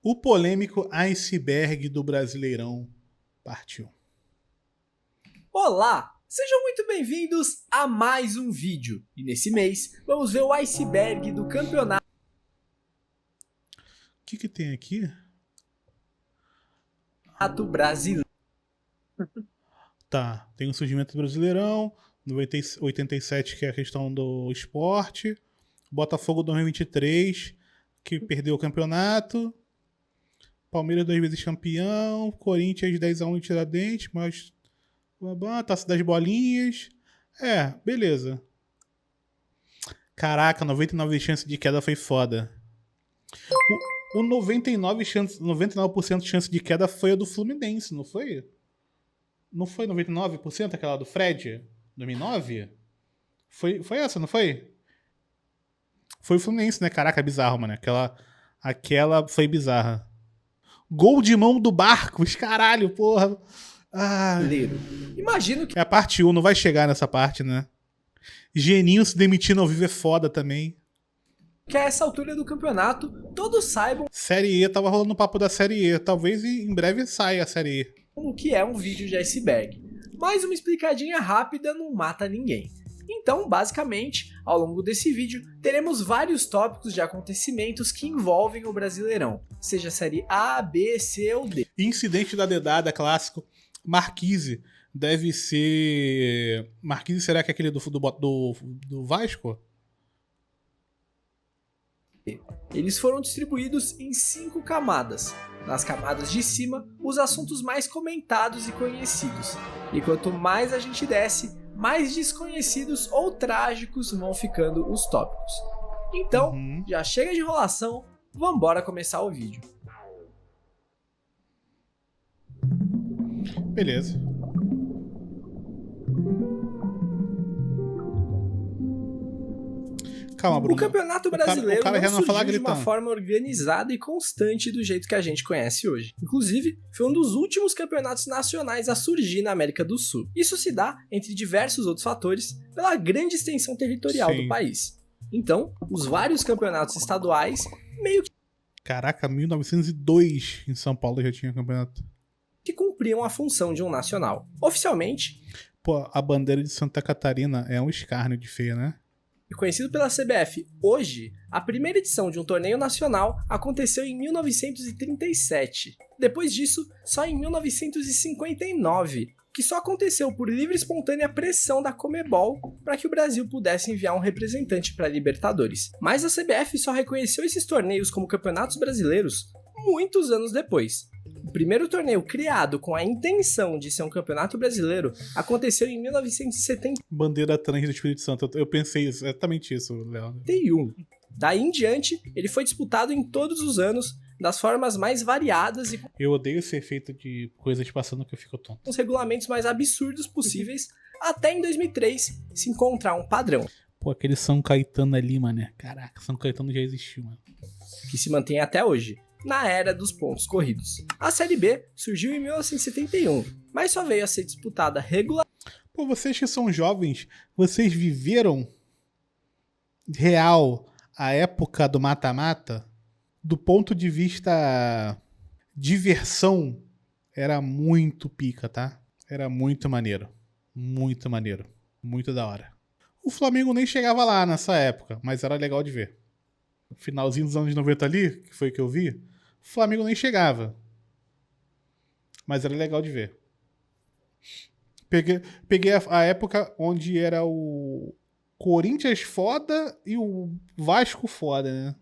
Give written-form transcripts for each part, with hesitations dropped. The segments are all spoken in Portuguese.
O polêmico iceberg do Brasileirão partiu. Olá, sejam muito bem-vindos a mais um vídeo. E nesse mês, vamos ver o iceberg do campeonato O que tem aqui? brasileiro. Tá, tem o surgimento do Brasileirão, 87 que é a questão do esporte, Botafogo 2023 que perdeu o campeonato, Palmeiras 2 vezes campeão, Corinthians 10-1 em Tiradentes, mas Taça das Bolinhas. Beleza. Caraca, 99% de chance de queda foi foda. O 99% de chance de queda foi a do Fluminense, não foi? Não foi 99% aquela do Fred? 2009? Foi essa, não foi? Foi o Fluminense, né? Caraca, bizarro, mano. Aquela foi bizarra. Gol de mão do Barcos, caralho, porra. Imagino que É a parte 1, não vai chegar nessa parte, né? Geninho se demitindo ao vivo é foda também. a essa altura do campeonato, todos saibam Série E, tava rolando o papo da Série E. Talvez em breve saia a Série E. o que é um vídeo de iceberg. Mas uma explicadinha rápida não mata ninguém. Então, basicamente, ao longo desse vídeo, teremos vários tópicos de acontecimentos que envolvem o Brasileirão, seja Série A, B, C ou D. Incidente da dedada, clássico. Marquise deve ser... Marquise será que é aquele do Vasco? Eles foram distribuídos em 5 camadas. Nas camadas de cima, os assuntos mais comentados e conhecidos. E quanto mais a gente desce, mais desconhecidos ou trágicos vão ficando os tópicos. Então, já chega de enrolação, vambora começar o vídeo. Beleza. Calma, Bruno. O Campeonato Brasileiro o cara já não não fala surgiu de uma gritando. forma organizada e constante do jeito que a gente conhece hoje. Inclusive, foi um dos últimos campeonatos nacionais a surgir na América do Sul. Isso se dá, entre diversos outros fatores, pela grande extensão territorial do país. Então, os vários campeonatos estaduais meio Caraca, 1902 em São Paulo já tinha campeonato. que cumpriam a função de um nacional. Oficialmente, Pô, a bandeira de Santa Catarina é um escárnio de feia, né? e conhecido pela CBF hoje, a primeira edição de um torneio nacional aconteceu em 1937. Depois disso, só em 1959, que só aconteceu por livre e espontânea pressão da Conmebol para que o Brasil pudesse enviar um representante para a Libertadores. Mas a CBF só reconheceu esses torneios como campeonatos brasileiros muitos anos depois. O primeiro torneio criado com a intenção de ser um campeonato brasileiro aconteceu em 1971. Bandeira trans do Espírito Santo. Eu pensei exatamente isso, Léo. Daí em diante, ele foi disputado em todos os anos, das formas mais variadas e com Eu odeio esse efeito de coisas passando que eu fico tonto. os regulamentos mais absurdos possíveis, até em 2003 se encontrar um padrão, Pô, aquele São Caetano ali, mané. Caraca, São Caetano já existiu, mano. que se mantém até hoje, na era dos pontos corridos. A Série B surgiu em 1971, mas só veio a ser disputada regularmente. Pô, vocês que são jovens, vocês viveram real a época do mata-mata? Do ponto de vista diversão, era muito pica, tá? Era muito maneiro. Muito maneiro. Muito da hora. O Flamengo nem chegava lá nessa época, mas era legal de ver. No finalzinho dos anos 90 ali, que foi que eu vi, o Flamengo nem chegava. Mas era legal de ver. Peguei a época onde era o Corinthians foda e o Vasco foda, né?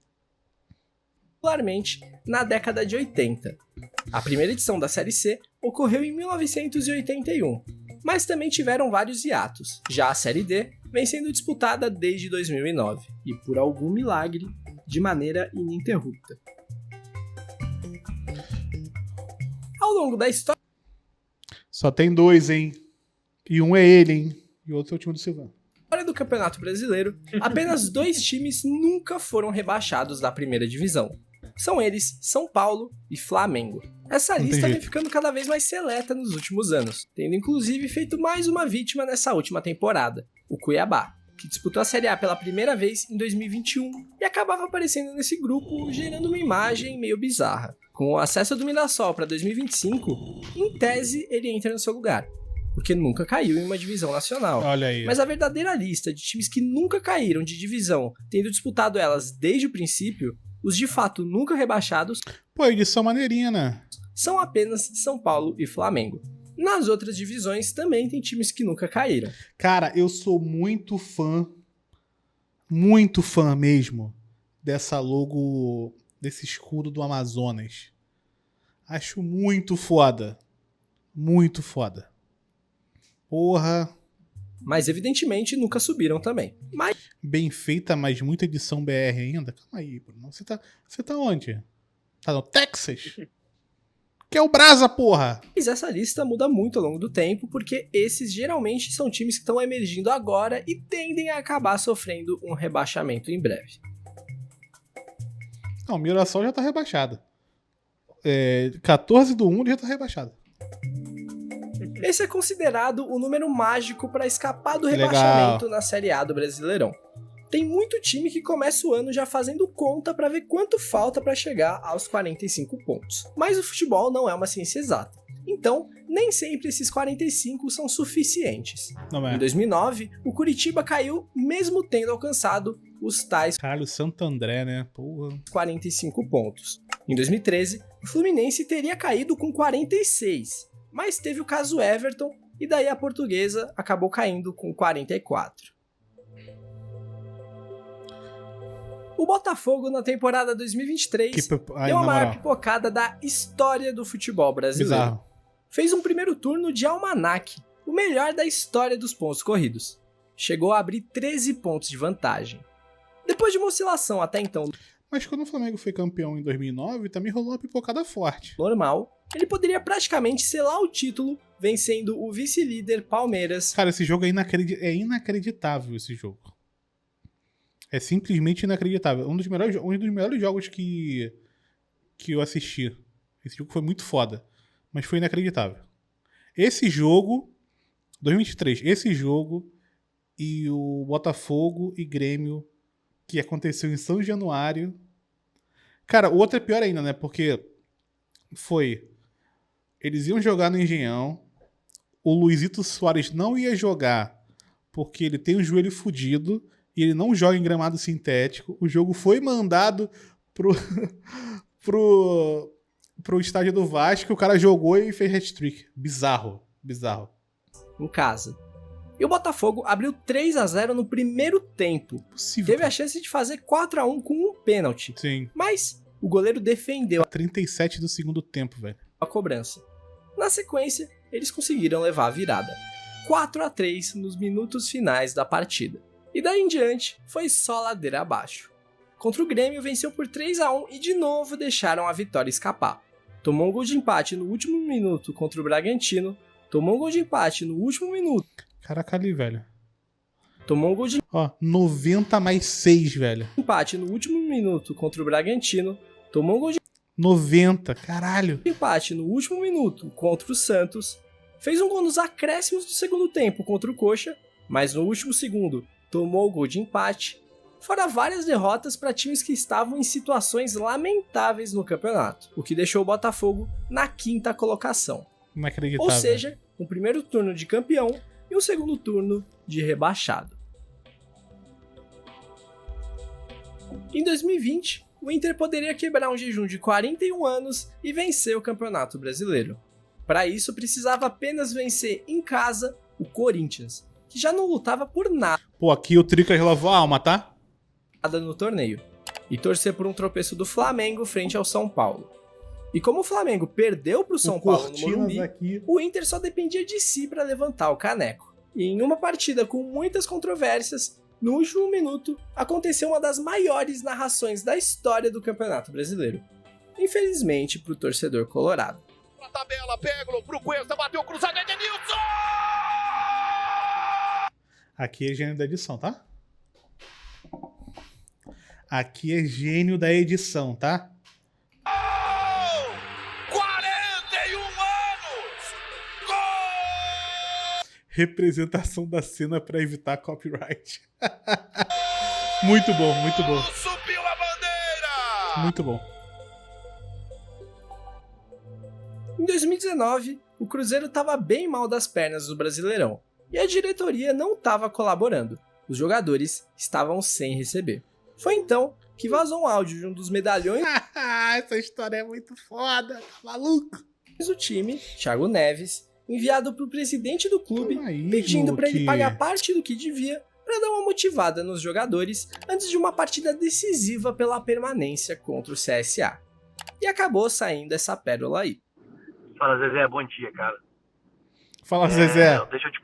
Regularmente na década de 80. A primeira edição da Série C ocorreu em 1981, mas também tiveram vários hiatos. Já a Série D vem sendo disputada desde 2009 e, por algum milagre, de maneira ininterrupta. Ao longo da história Só tem 2, hein? E um é ele, hein? E o outro é o time do Silvano. do Campeonato Brasileiro, apenas 2 times nunca foram rebaixados da primeira divisão. São eles São Paulo e Flamengo. Essa lista vem ficando cada vez mais seleta nos últimos anos, tendo inclusive feito mais uma vítima nessa última temporada, o Cuiabá, que disputou a Série A pela primeira vez em 2021 e acabava aparecendo nesse grupo, gerando uma imagem meio bizarra. Com o acesso do Mirassol para 2025, em tese ele entra no seu lugar, porque nunca caiu em uma divisão nacional. Olha aí. Mas a verdadeira lista de times que nunca caíram de divisão, tendo disputado elas desde o princípio, os de fato nunca rebaixados, Pô, edição maneirinha, né? são apenas São Paulo e Flamengo. Nas outras divisões também tem times que nunca caíram. Cara, eu sou muito fã mesmo, dessa logo, desse escudo do Amazonas. Acho muito foda. Muito foda. Porra. Mas evidentemente nunca subiram também. Mas Bem feita, mas muita edição BR ainda. Calma aí, Bruno. Você tá onde? Tá no Texas? Que é o Brasa, porra! essa lista muda muito ao longo do tempo, porque esses geralmente são times que estão emergindo agora e tendem a acabar sofrendo um rebaixamento em breve. Não, o Mirassol já tá rebaixado. 14/1 ele já tá rebaixado. Esse é considerado o número mágico para escapar do Legal. rebaixamento na Série A do Brasileirão. Tem muito time que começa o ano já fazendo conta para ver quanto falta para chegar aos 45 pontos. Mas o futebol não é uma ciência exata. Então, nem sempre esses 45 são suficientes. Não é? Em 2009, o Curitiba caiu mesmo tendo alcançado os tais Carlos Santo André, né? Porra. 45 pontos. Em 2013, o Fluminense teria caído com 46, mas teve o caso Everton e daí a Portuguesa acabou caindo com 44. O Botafogo na temporada 2023 deu a maior pipocada da história do futebol brasileiro. Bizarro. Fez um primeiro turno de almanaque, o melhor da história dos pontos corridos. Chegou a abrir 13 pontos de vantagem. Depois de uma oscilação até então Mas quando o Flamengo foi campeão em 2009, também rolou uma pipocada forte. normal, ele poderia praticamente selar o título, vencendo o vice-líder Palmeiras. Cara, esse jogo é inacreditável, esse jogo. É simplesmente inacreditável. Um dos melhores jogos que eu assisti. Esse jogo foi muito foda, mas foi inacreditável. Esse jogo, 2023, esse jogo e o Botafogo e Grêmio, que aconteceu em São Januário. Cara, o outro é pior ainda, né? Porque eles iam jogar no Engenhão, o Luizito Soares não ia jogar porque ele tem o joelho fudido e ele não joga em gramado sintético. O jogo foi mandado pro estádio do Vasco, o cara jogou e fez hat-trick. Bizarro. Em casa. E o Botafogo abriu 3-0 no primeiro tempo. Possível. Teve a chance de fazer 4-1 com um pênalti. Sim. Mas o goleiro defendeu 37 do segundo tempo, velho. a cobrança. Na sequência, eles conseguiram levar a virada. 4-3 nos minutos finais da partida. E daí em diante, foi só ladeira abaixo. Contra o Grêmio, venceu por 3-1 e de novo deixaram a vitória escapar. Tomou um gol de empate no último minuto contra o Bragantino. Tomou um gol de empate no último minuto. Caraca ali, velho. Tomou um gol de 90+6, velho. empate no último minuto contra o Bragantino. Tomou um gol de 90, caralho. empate no último minuto contra o Santos. Fez um gol nos acréscimos do segundo tempo contra o Coxa, mas no último segundo tomou o gol de empate. Fora várias derrotas para times que estavam em situações lamentáveis no campeonato, o que deixou o Botafogo na 5ª colocação. Inacreditável. Ou seja, um primeiro turno de campeão e um segundo turno de rebaixado. Em 2020, o Inter poderia quebrar um jejum de 41 anos e vencer o Campeonato Brasileiro. Para isso, precisava apenas vencer em casa o Corinthians, que já não lutava por nada Pô, aqui o Tricas lavou a alma, tá? no torneio, e torcer por um tropeço do Flamengo frente ao São Paulo. E como o Flamengo perdeu para o São Paulo no Morumbi, aqui. o Inter só dependia de si para levantar o caneco. E em uma partida com muitas controvérsias, no último minuto, aconteceu uma das maiores narrações da história do Campeonato Brasileiro. Infelizmente para o torcedor colorado. Pra tabela, Peglo, pro Cuesta, bateu cruzado, Edenilson! Aqui é gênio da edição, tá? Aqui é gênio da edição, tá? 41 anos! Gol! Representação da cena pra evitar copyright. Muito bom, muito bom. Subiu a bandeira! Muito bom. Em 2019, o Cruzeiro estava bem mal das pernas no Brasileirão e a diretoria não estava colaborando. Os jogadores estavam sem receber. Foi então que vazou um áudio de um dos medalhões Essa história é muito foda, tá maluco? do time, Thiago Neves, enviado para o presidente do clube, Calma aí, pedindo para ele Luke. pagar parte do que devia para dar uma motivada nos jogadores antes de uma partida decisiva pela permanência contra o CSA. E acabou saindo essa pérola aí. Fala, Zezé, bom dia, cara. Fala, Zezé. Deixa eu te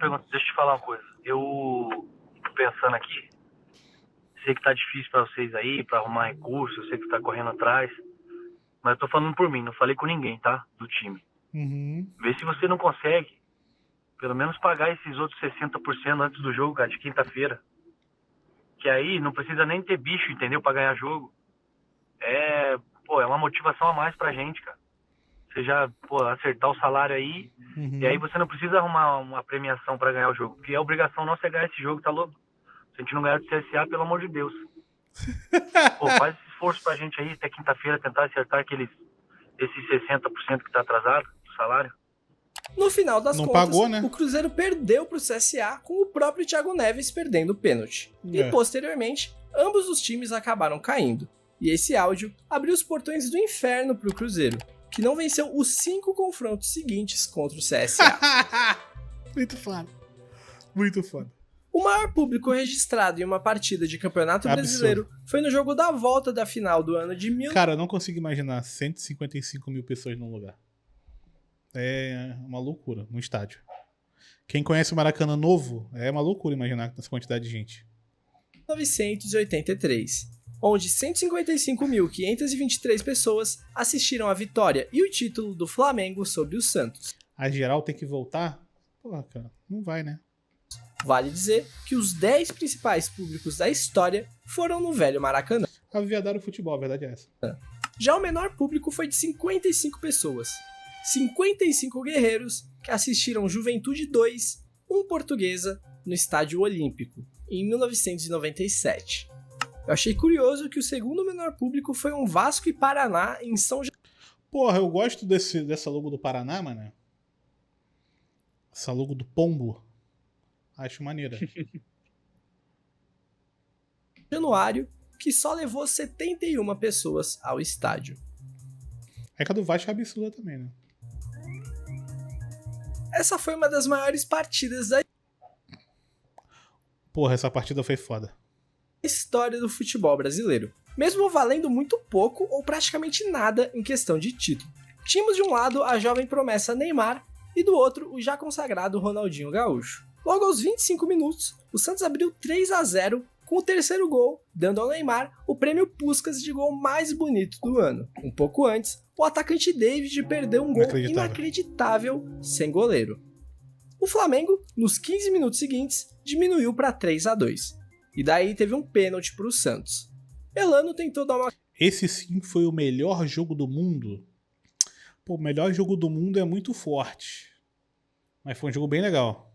falar uma coisa. Eu tô pensando aqui, sei que tá difícil pra vocês aí, pra arrumar recurso, eu sei que tá correndo atrás, mas eu tô falando por mim, não falei com ninguém, tá? Do time. Uhum. Vê se você não consegue, pelo menos pagar esses outros 60% antes do jogo, cara, de quinta-feira. Que aí não precisa nem ter bicho, entendeu? Pra ganhar jogo. É uma motivação a mais pra gente, cara. Você já, acertar o salário aí, Uhum. e aí você não precisa arrumar uma premiação pra ganhar o jogo, porque a obrigação nossa é ganhar esse jogo, tá louco? Se a gente não ganhar do CSA, pelo amor de Deus. Faz esse esforço pra gente aí, até quinta-feira, tentar acertar esses 60% que tá atrasado do salário. No final das Não contas, pagou, né? o Cruzeiro perdeu pro CSA com o próprio Thiago Neves perdendo o pênalti. E posteriormente, ambos os times acabaram caindo. E esse áudio abriu os portões do inferno pro Cruzeiro, que não venceu os 5 confrontos seguintes contra o CSA. Muito foda. Muito foda. O maior público registrado em uma partida de campeonato Absurdo. brasileiro foi no jogo da volta da final do ano de Cara, eu não consigo imaginar 155 mil pessoas num lugar. É uma loucura no estádio. Quem conhece o Maracanã novo, é uma loucura imaginar essa quantidade de gente. 1983, onde 155.523 pessoas assistiram à vitória e o título do Flamengo sobre o Santos. A geral tem que voltar? Porra, cara, não vai, né? Vale dizer que os 10 principais públicos da história foram no velho Maracanã. Aviadaram o futebol, a verdade é essa. Já o menor público foi de 55 pessoas. 55 guerreiros que assistiram Juventude 2, Portuguesa, no Estádio Olímpico, em 1997. Eu achei curioso que o segundo menor público foi um Vasco e Paraná em São Porra, eu gosto dessa logo do Paraná, mano. Essa logo do pombo. Acho maneira. Januário, que só levou 71 pessoas ao estádio. É que a do Vasco é absurda também, né? Essa foi uma das maiores partidas da Porra, essa partida foi foda. história do futebol brasileiro, mesmo valendo muito pouco ou praticamente nada em questão de título. Tínhamos de um lado a jovem promessa Neymar e do outro o já consagrado Ronaldinho Gaúcho. Logo aos 25 minutos, o Santos abriu 3-0 com o terceiro gol, dando ao Neymar o prêmio Puskás de gol mais bonito do ano. Um pouco antes, o atacante David perdeu um gol inacreditável sem goleiro. O Flamengo, nos 15 minutos seguintes, diminuiu para 3-2. E daí teve um pênalti para o Santos. Elano tentou dar uma Esse sim foi o melhor jogo do mundo. Pô, o melhor jogo do mundo é muito forte. Mas foi um jogo bem legal.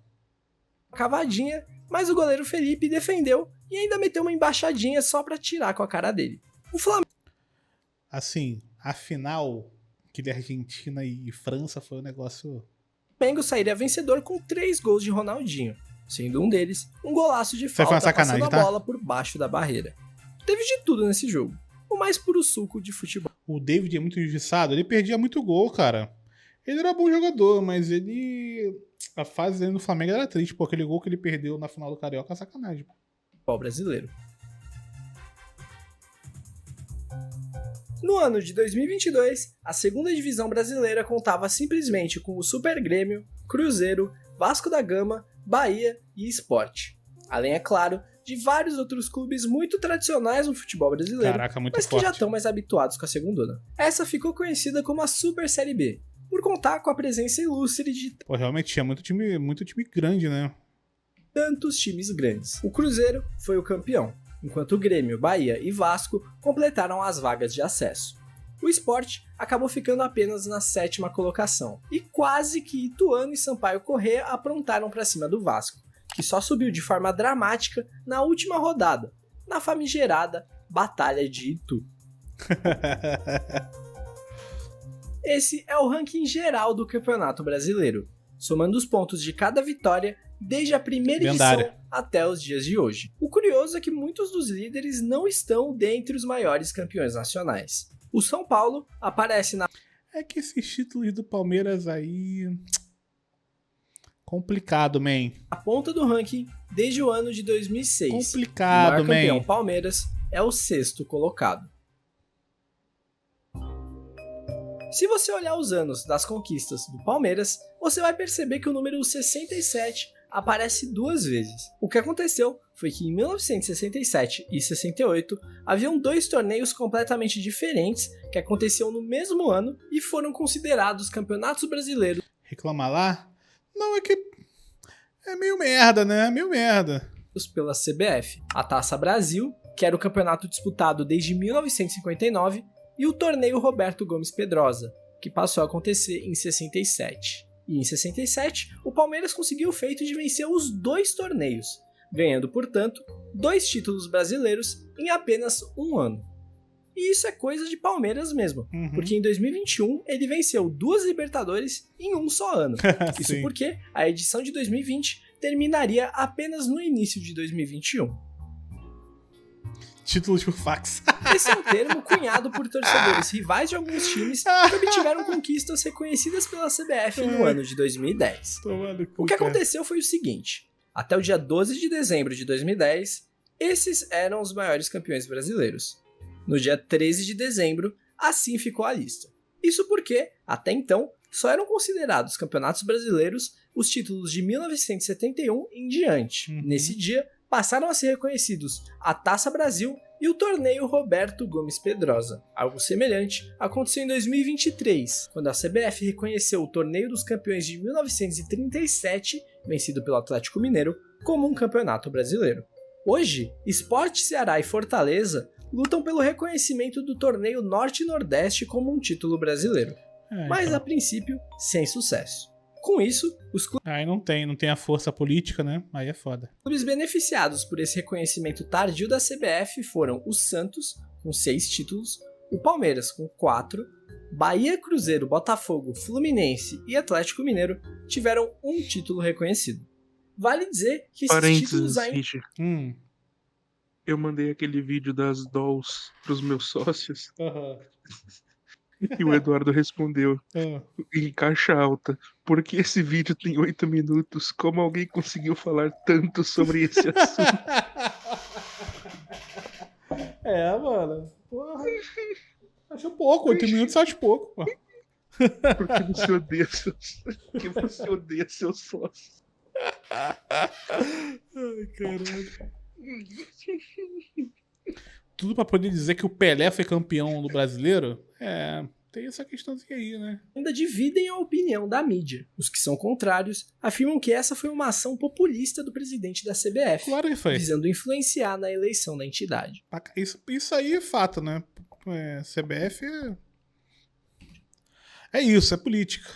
cavadinha, mas o goleiro Felipe defendeu e ainda meteu uma embaixadinha só para tirar com a cara dele. O Flamengo Assim, a final, que de Argentina e França, foi um negócio... sairia vencedor com 3 gols de Ronaldinho, sendo um deles um golaço de foi uma falta sacanagem, passando a tá? bola por baixo da barreira. Teve de tudo nesse jogo, o mais puro suco de futebol. O David é muito injustiçado, ele perdia muito gol, cara. Ele era bom jogador, mas ele... A fase dele no Flamengo era triste, pô. Aquele gol que ele perdeu na final do Carioca é sacanagem. Brasileiro. No ano de 2022, a segunda divisão brasileira contava simplesmente com o Super Grêmio, Cruzeiro, Vasco da Gama, Bahia e Sport. Além, é claro, de vários outros clubes muito tradicionais no futebol brasileiro, Caraca, muito mas que forte. já estão mais habituados com a segundona. Essa ficou conhecida como a Super Série B, por contar com a presença ilustre de Pô, realmente tinha muito time grande, né? tantos times grandes. O Cruzeiro foi o campeão, enquanto o Grêmio, Bahia e Vasco completaram as vagas de acesso. O Sport acabou ficando apenas na 7ª colocação, e quase que Ituano e Sampaio Corrêa aprontaram para cima do Vasco, que só subiu de forma dramática na última rodada, na famigerada Batalha de Itu. Esse é o ranking geral do Campeonato Brasileiro, somando os pontos de cada vitória desde a primeira edição até os dias de hoje. O curioso é que muitos dos líderes não estão dentre os maiores campeões nacionais. O São Paulo aparece na... É que esses títulos do Palmeiras aí... complicado, man. A ponta do ranking desde o ano de 2006. Complicado, o maior campeão man. Palmeiras é o 6º colocado. Se você olhar os anos das conquistas do Palmeiras, você vai perceber que o número 67 aparece 2 vezes. O que aconteceu foi que em 1967 e 68 haviam 2 torneios completamente diferentes que aconteciam no mesmo ano e foram considerados campeonatos brasileiros. Reclamar lá? Não, é que é meio merda, né? Meio merda. Pela CBF. A Taça Brasil, que era o campeonato disputado desde 1959, e o torneio Roberto Gomes Pedrosa, que passou a acontecer em 67. E em 67, o Palmeiras conseguiu o feito de vencer os 2 torneios, ganhando, portanto, 2 títulos brasileiros em apenas um ano. E isso é coisa de Palmeiras mesmo, porque em 2021 ele venceu 2 Libertadores em um só ano. Isso porque a edição de 2020 terminaria apenas no início de 2021. Títulos por fax. Esse é um termo cunhado por torcedores rivais de alguns times que obtiveram conquistas reconhecidas pela CBF no ano de 2010. O que aconteceu foi o seguinte: até o dia 12 de dezembro de 2010, esses eram os maiores campeões brasileiros. No dia 13 de dezembro, assim ficou a lista. Isso porque, até então, só eram considerados campeonatos brasileiros os títulos de 1971 em diante. Nesse dia, passaram a ser reconhecidos a Taça Brasil e o torneio Roberto Gomes Pedrosa. Algo semelhante aconteceu em 2023, quando a CBF reconheceu o Torneio dos Campeões de 1937, vencido pelo Atlético Mineiro, como um campeonato brasileiro. Hoje, Sport, Ceará e Fortaleza lutam pelo reconhecimento do Torneio Norte e Nordeste como um título brasileiro, mas a princípio sem sucesso. Com isso, os Aí não tem a força política, né? Aí é foda. clubes beneficiados por esse reconhecimento tardio da CBF foram o Santos, com 6 títulos, o Palmeiras, com 4, Bahia, Cruzeiro, Botafogo, Fluminense e Atlético Mineiro tiveram um título reconhecido. Vale dizer que esses títulos ainda... Eu mandei aquele vídeo das dolls pros meus sócios e o Eduardo respondeu em caixa alta: por que esse vídeo tem 8 minutos? Como alguém conseguiu falar tanto sobre esse assunto? Mano. Porra. Acho pouco, 8 minutos eu acho pouco, pô. Porque você odeia seus sócios. Ai, caralho. Tudo pra poder dizer que o Pelé foi campeão do brasileiro? Tem essa questãozinha aí, né? ainda dividem a opinião da mídia. Os que são contrários afirmam que essa foi uma ação populista do presidente da CBF, Claro que foi. visando influenciar na eleição da entidade. Isso aí é fato, né? CBF é isso, é política.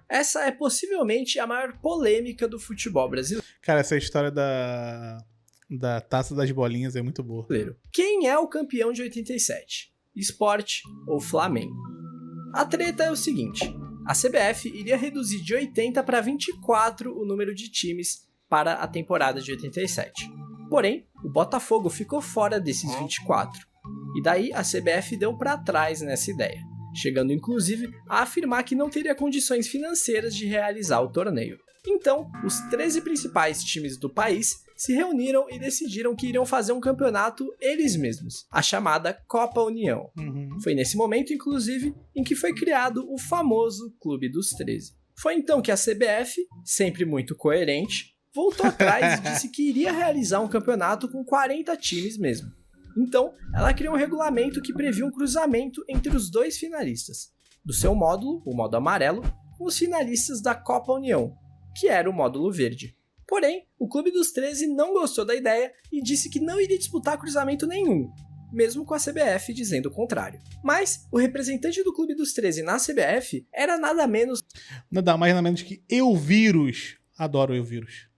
Essa é possivelmente a maior polêmica do futebol brasileiro. Cara, essa história da Taça das Bolinhas é muito boa. Quem é o campeão de 87? Sport ou Flamengo? A treta é o seguinte: a CBF iria reduzir de 80 para 24 o número de times para a temporada de 87. Porém, o Botafogo ficou fora desses 24. E daí a CBF deu para trás nessa ideia, chegando inclusive a afirmar que não teria condições financeiras de realizar o torneio. Então, os 13 principais times do país se reuniram e decidiram que iriam fazer um campeonato eles mesmos, a chamada Copa União. Foi nesse momento, inclusive, em que foi criado o famoso Clube dos 13. Foi então que a CBF, sempre muito coerente, voltou atrás e disse que iria realizar um campeonato com 40 times mesmo. Então, ela criou um regulamento que previa um cruzamento entre os 2 finalistas, do seu módulo, o modo amarelo, com os finalistas da Copa União, que era o módulo verde. Porém, o Clube dos 13 não gostou da ideia e disse que não iria disputar cruzamento nenhum, mesmo com a CBF dizendo o contrário. Mas o representante do Clube dos 13 na CBF era nada menos Nada mais nada menos que Elvírus. Adoro Elvírus.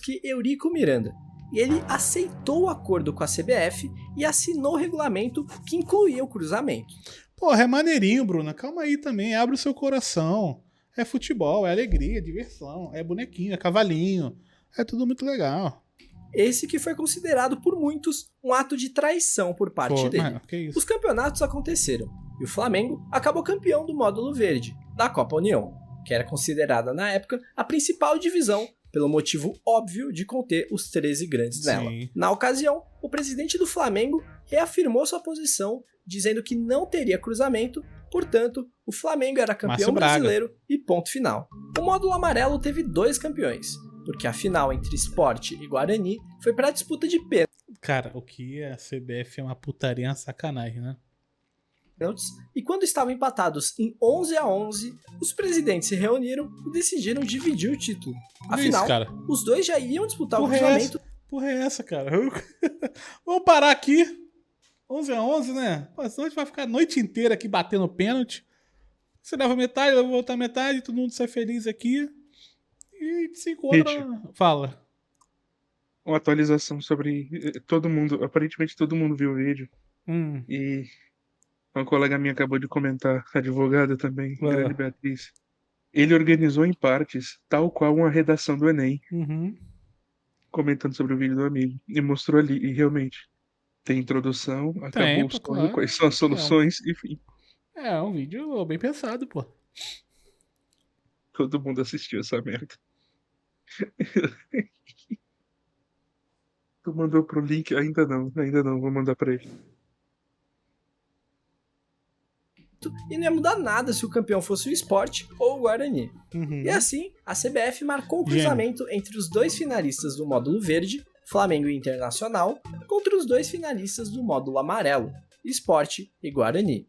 que Eurico Miranda. e ele aceitou o acordo com a CBF e assinou o regulamento que incluía o cruzamento. Porra, é maneirinho, Bruna. Calma aí também, abre o seu coração. É futebol, é alegria, é diversão, é bonequinho, é cavalinho. É tudo muito legal. Esse que foi considerado por muitos um ato de traição por parte dele. Que isso? Os campeonatos aconteceram e o Flamengo acabou campeão do módulo verde, da Copa União, que era considerada na época a principal divisão pelo motivo óbvio de conter os 13 grandes nela. Na ocasião, o presidente do Flamengo reafirmou sua posição, dizendo que não teria cruzamento, portanto, o Flamengo era campeão brasileiro e ponto final. O módulo amarelo teve 2 campeões, porque a final entre Sport e Guarani foi para a disputa de pênaltis. Cara, o que a CBF é uma putaria, uma sacanagem, né? E quando estavam empatados em 11-11, os presidentes se reuniram e decidiram dividir o título. Afinal, os dois já iriam disputar o cruzamento. Porra é essa, cara? Vamos parar aqui. 11-11, né? Senão a gente vai ficar a noite inteira aqui batendo pênalti. Você leva metade, eu vou voltar metade, todo mundo sai feliz aqui. E se encontra. Fala. Uma atualização sobre todo mundo. Aparentemente todo mundo viu o vídeo. E uma colega minha acabou de comentar, advogada também, grande Beatriz. Ele organizou em partes, tal qual uma redação do Enem. Comentando sobre o vídeo do amigo. E mostrou ali, e realmente. Tem introdução, acabou o sonho, quais são as soluções, enfim. É um vídeo bem pensado, pô. Todo mundo assistiu essa merda. Tu mandou pro link? Ainda não, vou mandar pra ele. E não ia mudar nada se o campeão fosse o Sport ou o Guarani. E assim, a CBF marcou o cruzamento entre os 2 finalistas do módulo verde, Flamengo e Internacional, contra os 2 finalistas do módulo amarelo, Sport e Guarani.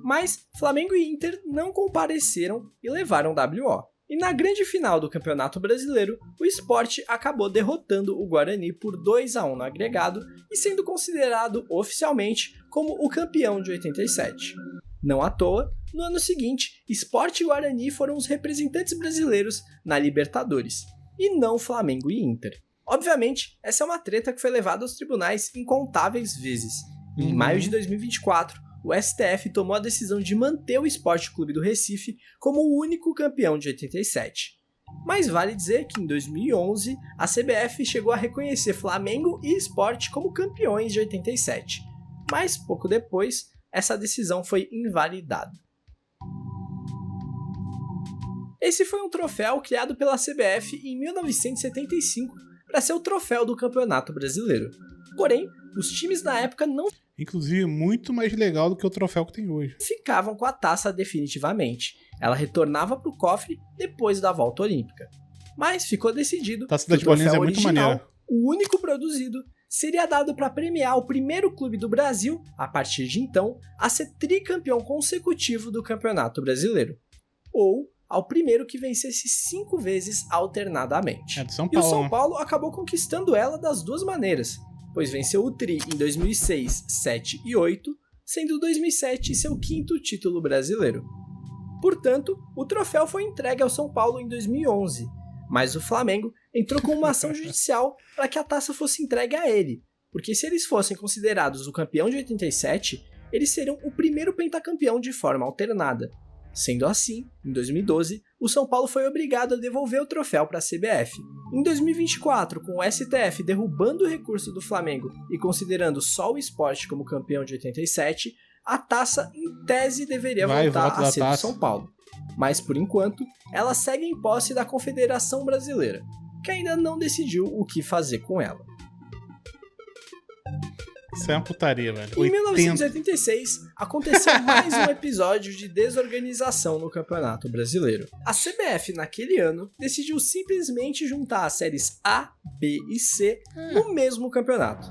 Mas Flamengo e Inter não compareceram e levaram WO. E na grande final do Campeonato Brasileiro, o Sport acabou derrotando o Guarani por 2-1 no agregado e sendo considerado oficialmente como o campeão de 87. Não à toa, no ano seguinte, Sport e Guarani foram os representantes brasileiros na Libertadores, e não Flamengo e Inter. Obviamente, essa é uma treta que foi levada aos tribunais incontáveis vezes. E em maio de 2024, o STF tomou a decisão de manter o Sport Clube do Recife como o único campeão de 87. Mas vale dizer que em 2011, a CBF chegou a reconhecer Flamengo e Sport como campeões de 87. Mas pouco depois, essa decisão foi invalidada. Esse foi um troféu criado pela CBF em 1975 para ser o troféu do Campeonato Brasileiro. Porém, os times na época não... Inclusive, muito mais legal do que o troféu que tem hoje. ...ficavam com a taça definitivamente. Ela retornava para o cofre depois da volta olímpica. Mas ficou decidido que o troféu original, o único produzido, seria dado para premiar o primeiro clube do Brasil, a partir de então, a ser tricampeão consecutivo do Campeonato Brasileiro. Ou ao primeiro que vencesse 5 vezes alternadamente. De São Paulo, e o São Paulo acabou conquistando ela das 2 maneiras, pois venceu o Tri em 2006, 7 e 8, sendo 2007 seu 5º título brasileiro. Portanto, o troféu foi entregue ao São Paulo em 2011, mas o Flamengo entrou com uma ação judicial para que a taça fosse entregue a ele, porque se eles fossem considerados o campeão de 87, eles seriam o primeiro pentacampeão de forma alternada. Sendo assim, em 2012, o São Paulo foi obrigado a devolver o troféu para a CBF. Em 2024, com o STF derrubando o recurso do Flamengo e considerando só o Sport como campeão de 87, a taça, em tese, deveria voltar a ser do São Paulo. Mas, por enquanto, ela segue em posse da Confederação Brasileira, que ainda não decidiu o que fazer com ela. Isso é uma putaria, velho. Em 1986, aconteceu mais um episódio de desorganização no Campeonato Brasileiro. A CBF, naquele ano, decidiu simplesmente juntar as séries A, B e C no mesmo campeonato.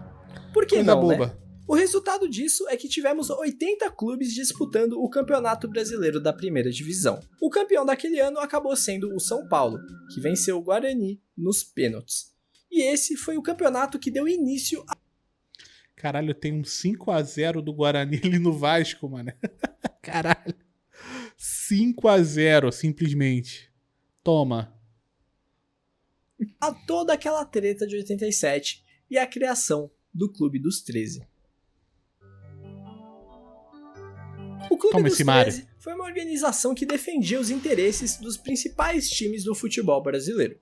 Por que não, né? O resultado disso é que tivemos 80 clubes disputando o Campeonato Brasileiro da Primeira Divisão. O campeão daquele ano acabou sendo o São Paulo, que venceu o Guarani nos pênaltis. E esse foi o campeonato que deu início a... Caralho, tem um 5-0 do Guarani ali no Vasco, mano. Caralho. 5-0, simplesmente. Toma. A toda aquela treta de 87, e a criação do Clube dos 13. O Clube dos 13 foi uma organização que defendia os interesses dos principais times do futebol brasileiro.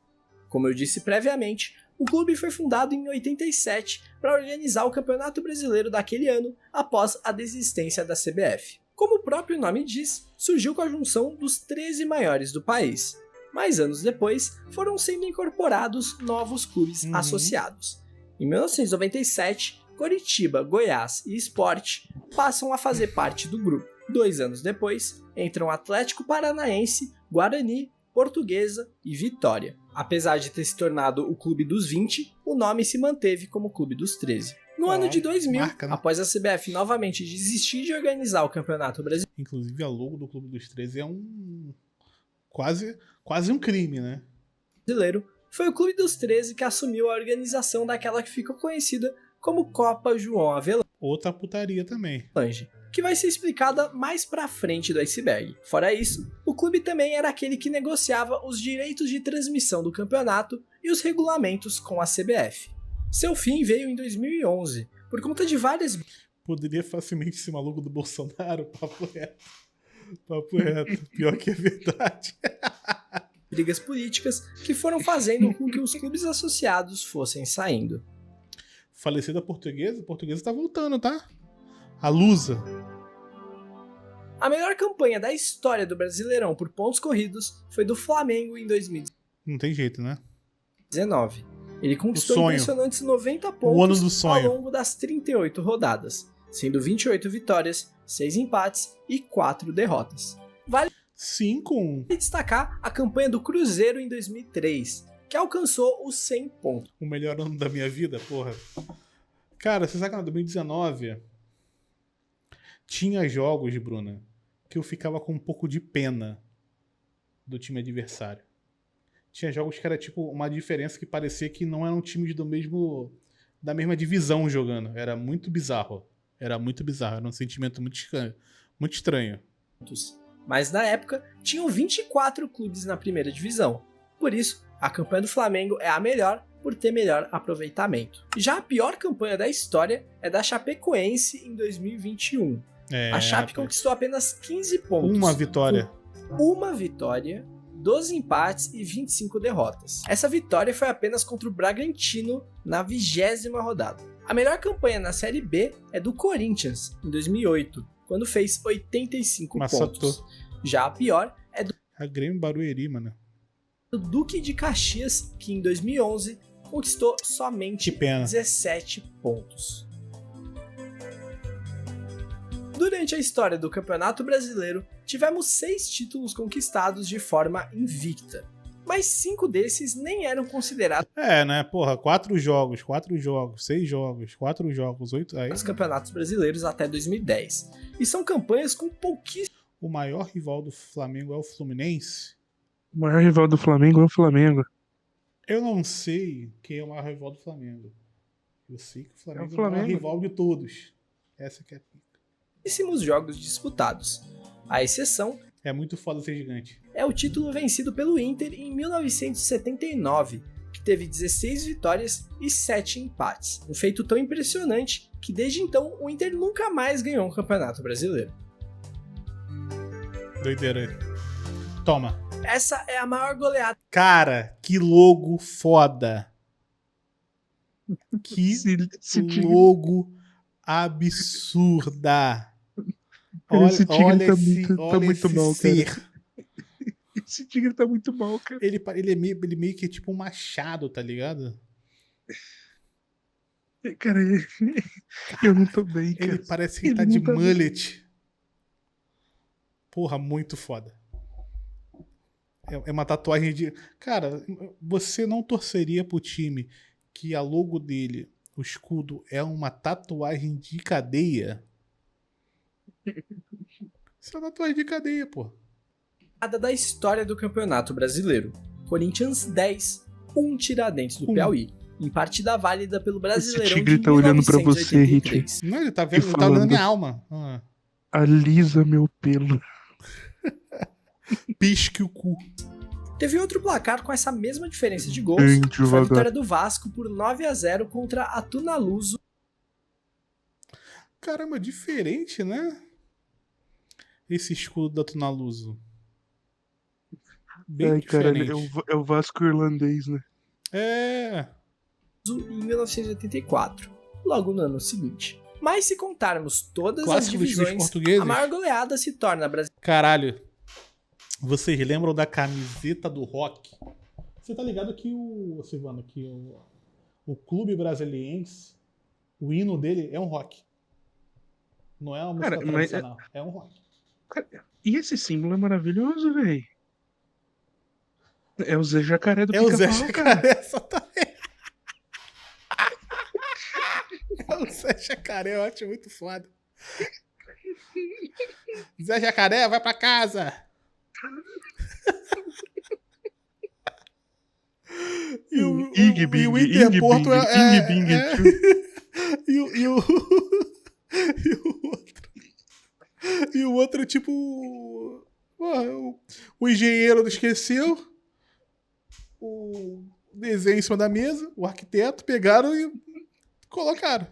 Como eu disse previamente, o clube foi fundado em 87 para organizar o Campeonato Brasileiro daquele ano após a desistência da CBF. Como o próprio nome diz, surgiu com a junção dos 13 maiores do país, mas anos depois foram sendo incorporados novos clubes associados. Em 1997, Coritiba, Goiás e Sport passam a fazer parte do grupo. 2 anos depois, entram Atlético Paranaense, Guarani, Portuguesa e Vitória. Apesar de ter se tornado o Clube dos 20, o nome se manteve como Clube dos 13. No ano de 2000, após a CBF novamente desistir de organizar o Campeonato Brasileiro... Inclusive, a logo do Clube dos 13 é quase um crime, né? Foi o Clube dos 13 que assumiu a organização daquela que ficou conhecida como Copa João Avelange. Outra putaria também. Que vai ser explicada mais pra frente do iceberg. Fora isso, o clube também era aquele que negociava os direitos de transmissão do campeonato e os regulamentos com a CBF. Seu fim veio em 2011, por conta de várias... Poderia facilmente ser maluco do Bolsonaro, papo reto. Papo reto. Pior que é verdade. brigas políticas que foram fazendo com que os clubes associados fossem saindo. Falecida Portuguesa? A Portuguesa tá voltando, tá? A Lusa. A melhor campanha da história do Brasileirão por pontos corridos foi do Flamengo em 2019. Não tem jeito, né? Ele conquistou impressionantes 90 pontos ao longo das 38 rodadas, sendo 28 vitórias, 6 empates e 4 derrotas. Vale destacar a campanha do Cruzeiro em 2003, que alcançou os 100 pontos. O melhor ano da minha vida, porra. Cara, você sabe que em 2019 tinha jogos, Bruna, que eu ficava com um pouco de pena do time adversário. Tinha jogos que era tipo uma diferença que parecia que não eram times da mesma divisão jogando. Era muito bizarro. Era um sentimento muito estranho. Mas na época, tinham 24 clubes na primeira divisão. Por isso, a campanha do Flamengo é a melhor por ter melhor aproveitamento. Já a pior campanha da história é da Chapecoense em 2021. A Chape conquistou apenas 15 pontos. Uma vitória. Uma vitória, 12 empates e 25 derrotas. Essa vitória foi apenas contra o Bragantino na 20ª rodada. A melhor campanha na Série B é do Corinthians, em 2008, quando fez 85 pontos. Já a pior é do Grêmio Barueri, mano. Do Duque de Caxias, que em 2011 conquistou somente 17 pontos. Durante a história do Campeonato Brasileiro, tivemos 6 títulos conquistados de forma invicta, mas 5 desses nem eram considerados. Né, porra, 4 jogos, 6 jogos, 4 jogos, 8... Aí... Os campeonatos brasileiros até 2010. E são campanhas com pouquíssimos... O maior rival do Flamengo é o Fluminense? O maior rival do Flamengo é o Flamengo. Eu não sei quem é o maior rival do Flamengo. Eu sei que o Flamengo é o maior rival de todos. Essa que é a pica. Pouquíssimos jogos disputados. A exceção... É muito foda ser gigante. É o título vencido pelo Inter em 1979, que teve 16 vitórias e 7 empates. Um feito tão impressionante que desde então o Inter nunca mais ganhou um campeonato brasileiro. Doideira. Toma. Essa é a maior goleada. Cara, que logo foda. Que logo absurda. Olha esse tigre tá muito mal, cara. Esse tigre tá muito mal, cara. Ele meio que é tipo um machado, tá ligado? Cara, eu não tô bem, cara. Ele parece que ele tá de mullet. Porra, muito foda. É uma tatuagem de... Cara, você não torceria pro time que a logo dele, o escudo, é uma tatuagem de cadeia? Isso é uma tatuagem de cadeia, pô. Da história do Campeonato Brasileiro. Corinthians 10, 1 Tiradentes do Piauí. Em partida válida pelo Brasileirão. Esse tigre tá olhando pra você, Hit. Não, ele tá vendo, ele tá olhando minha alma. Alisa meu pelo. Pisque o cu. Teve outro placar com essa mesma diferença de gols, que foi a vitória do Vasco por 9-0 contra a Tunaluso. Caramba, diferente, né? Esse escudo da Tunaluso. Bem diferente. Cara, é o Vasco irlandês, né? É. Em 1984, logo no ano seguinte. Mas se contarmos todas Clássico as divisões, a maior goleada se torna brasileira. Caralho. Vocês lembram da camiseta do Rock? Você tá ligado que Silvano, que o clube brasiliense, o hino dele é um rock. Não é uma música tradicional, é um rock. Cara, e esse símbolo é maravilhoso, velho. É o Zé Jacaré do Pica-Pau, É o Zé Jacaré, só tá... É o Zé Jacaré, eu acho muito foda. Zé Jacaré, vai pra casa! E o Interporto E o outro, tipo... O engenheiro esqueceu o desenho em cima da mesa, o arquiteto, pegaram e colocaram.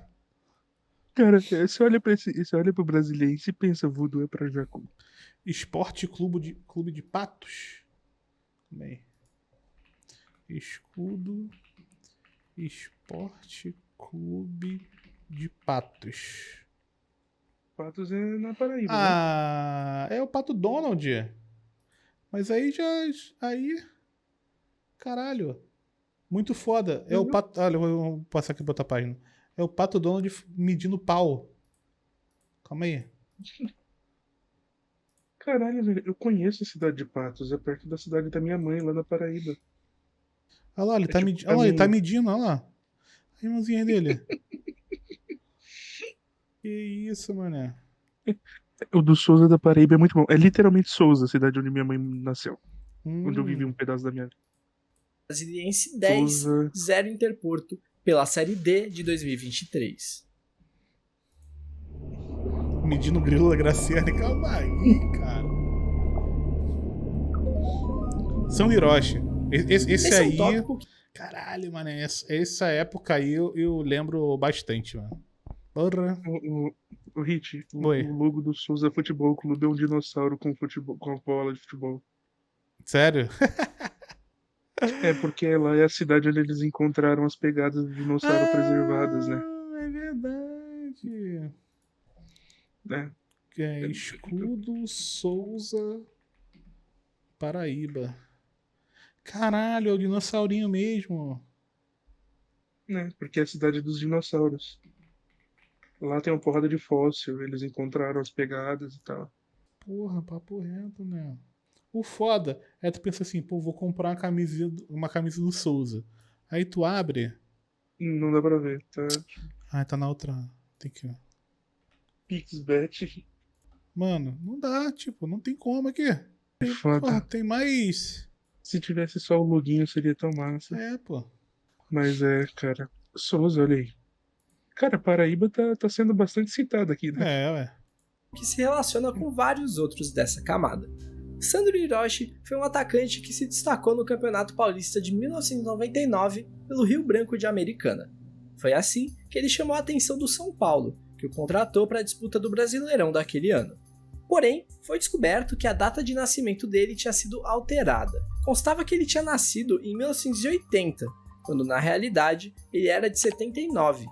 Cara, você olha pro Brasiliense e pensa, voodoo é pra Jacu. Esporte Clube de Patos. Bem. Escudo Esporte Clube de Patos. Patos é na Paraíba, né? É o Pato Donald. Mas aí aí... Caralho. Muito foda. É o Pato... Olha, eu vou passar aqui pra outra página. É o Pato Donald medindo pau. Calma aí. Caralho, velho. Eu conheço a cidade de Patos. É perto da cidade da minha mãe, lá na Paraíba. Olha lá, ele tá medindo, olha lá. A irmãzinha dele. Que isso, mané. O do Souza da Paraíba é muito bom. É literalmente Souza, a cidade onde minha mãe nasceu. Onde eu vivi um pedaço da minha vida. Brasiliense 10, 0 Interporto, pela Série D de 2023. Medindo o grilo da Graciane. Calma aí, cara. São Hiroshi. Esse aí... É um caralho, mano. Essa época aí eu lembro bastante, mano. Porra. O Hit, o logo do Souza Futebol Clube é um dinossauro com a bola de futebol. Sério? É porque lá é a cidade onde eles encontraram as pegadas do dinossauro preservadas, né? É verdade. É. Escudo Souza Paraíba. Caralho, é o dinossaurinho mesmo. Porque é a cidade dos dinossauros. Lá tem uma porrada de fóssil, eles encontraram as pegadas e tal. Porra, papo reto, né? O foda é tu pensa assim, pô, vou comprar uma camisa do Souza. Aí tu abre... Não dá pra ver, tá? Tá na outra... Tem que... Pixbet. Mano, não dá, tipo, não tem como aqui. Foda. Porra, tem mais... Se tivesse só o loginho seria tão massa. Pô. Mas cara, Souza, olha aí. Cara, Paraíba tá sendo bastante citado aqui, né? Ué. Que se relaciona com vários outros dessa camada. Sandro Hiroshi foi um atacante que se destacou no Campeonato Paulista de 1999 pelo Rio Branco de Americana. Foi assim que ele chamou a atenção do São Paulo, que o contratou para a disputa do Brasileirão daquele ano. Porém, foi descoberto que a data de nascimento dele tinha sido alterada. Constava que ele tinha nascido em 1980, quando na realidade ele era de 79.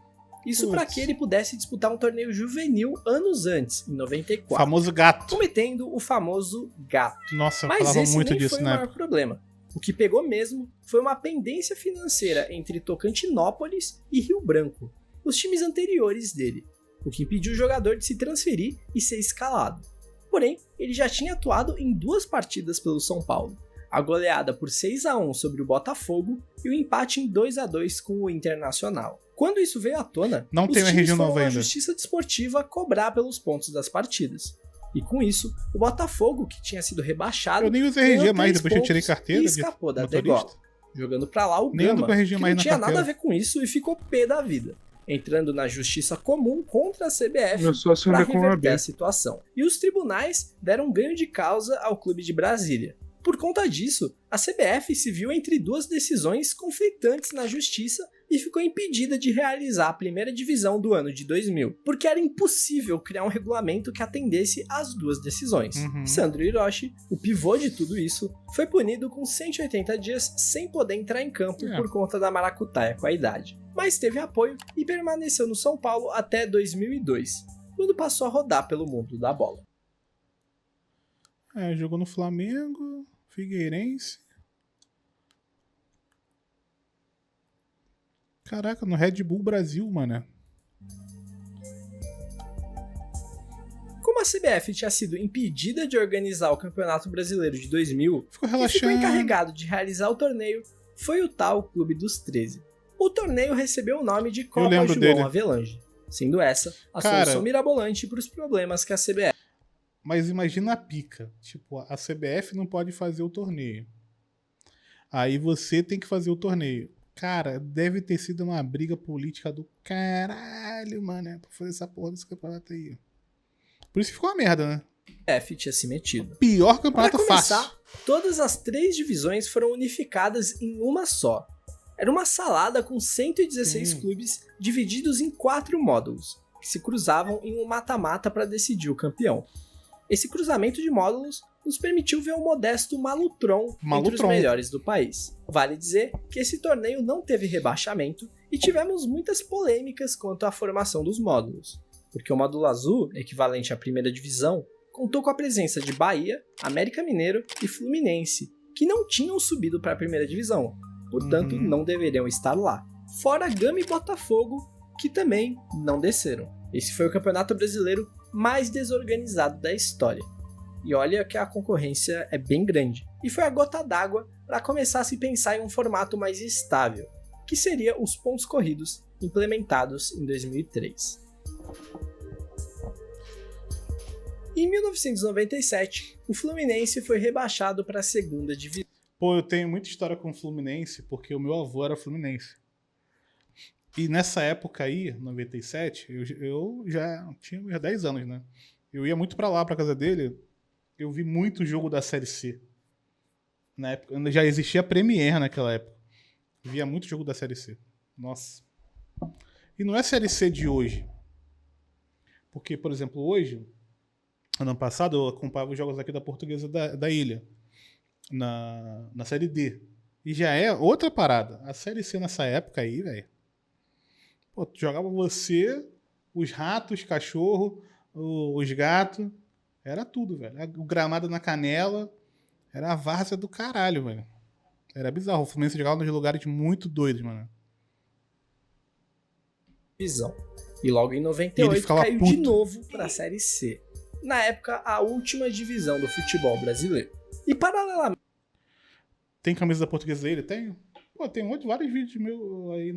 Isso para que ele pudesse disputar um torneio juvenil anos antes, em 94. Famoso gato. Cometendo o famoso gato. Nossa, eu Mas falava esse muito nem disso, foi o né? maior problema. O que pegou mesmo foi uma pendência financeira entre Tocantinópolis e Rio Branco, os times anteriores dele, o que impediu o jogador de se transferir e ser escalado. Porém, ele já tinha atuado em 2 partidas pelo São Paulo, a goleada por 6-1 sobre o Botafogo e o empate em 2-2 com o Internacional. Quando isso veio à tona, não os tem times RG foram à ainda. Justiça Desportiva cobrar pelos pontos das partidas. E com isso, o Botafogo, que tinha sido rebaixado, eu nem usei RG mais, depois que eu tirei carteira e escapou da motorista. degola, jogando pra lá o Nem Gama, ando com RG que mais não na tinha carteira. nada a ver com isso e ficou pé da vida, entrando na justiça comum contra a CBF Meu sócio para anda com a reverter AB. a situação. E os tribunais deram ganho de causa ao clube de Brasília. Por conta disso, a CBF se viu entre duas decisões conflitantes na justiça e ficou impedida de realizar a primeira divisão do ano de 2000, porque era impossível criar um regulamento que atendesse às duas decisões. Sandro Hiroshi, o pivô de tudo isso, foi punido com 180 dias sem poder entrar em campo por conta da maracutaia com a idade, mas teve apoio e permaneceu no São Paulo até 2002, quando passou a rodar pelo mundo da bola. Jogou no Flamengo, Figueirense. Caraca, no Red Bull Brasil, mano. Como a CBF tinha sido impedida de organizar o Campeonato Brasileiro de 2000, ficou encarregado de realizar o torneio foi o tal Clube dos 13. O torneio recebeu o nome de Copa João Avelange, sendo essa a solução mirabolante para os problemas que a CBF... Mas imagina a pica. Tipo, a CBF não pode fazer o torneio. Aí você tem que fazer o torneio. Cara, deve ter sido uma briga política do caralho, mano, pra fazer essa porra desse campeonato aí. Por isso que ficou uma merda, né? A CBF tinha se metido. Pior campeonato fácil. Pra começar, todas as 3 divisões foram unificadas em uma só. Era uma salada com 116 clubes divididos em 4 módulos, que se cruzavam em um mata-mata para decidir o campeão. Esse cruzamento de módulos nos permitiu ver o modesto Malutron entre os melhores do país. Vale dizer que esse torneio não teve rebaixamento e tivemos muitas polêmicas quanto à formação dos módulos, porque o módulo azul, equivalente à primeira divisão, contou com a presença de Bahia, América Mineiro e Fluminense, que não tinham subido para a primeira divisão, portanto não deveriam estar lá. Fora Gama e Botafogo, que também não desceram. Esse foi o Campeonato Brasileiro mais desorganizado da história. E olha que a concorrência é bem grande. E foi a gota d'água para começar a se pensar em um formato mais estável, que seria os pontos corridos implementados em 2003. Em 1997, o Fluminense foi rebaixado para a segunda divisão. Pô, eu tenho muita história com o Fluminense, porque o meu avô era Fluminense. E nessa época aí, 97, eu já tinha 10 anos, né? Eu ia muito pra lá, pra casa dele. Eu vi muito jogo da Série C. Na época, já existia a Premier naquela época. Eu via muito jogo da Série C. Nossa. E não é Série C de hoje. Porque, por exemplo, hoje, ano passado, eu acompanhava os jogos aqui da Portuguesa da Ilha. Na Série D. E já é outra parada. A Série C nessa época aí, velho. Pô, jogava você, os ratos, os cachorros, os gatos. Era tudo, velho. O gramado na canela. Era a várzea do caralho, velho. Era bizarro. O Fluminense jogava nos lugares muito doidos, mano. Visão. E logo em 98 caiu de novo pra Série C. Na época, a última divisão do futebol brasileiro. E paralelamente... Tem camisa da Portuguesa dele? Tenho. Pô, tem vários vídeos meus aí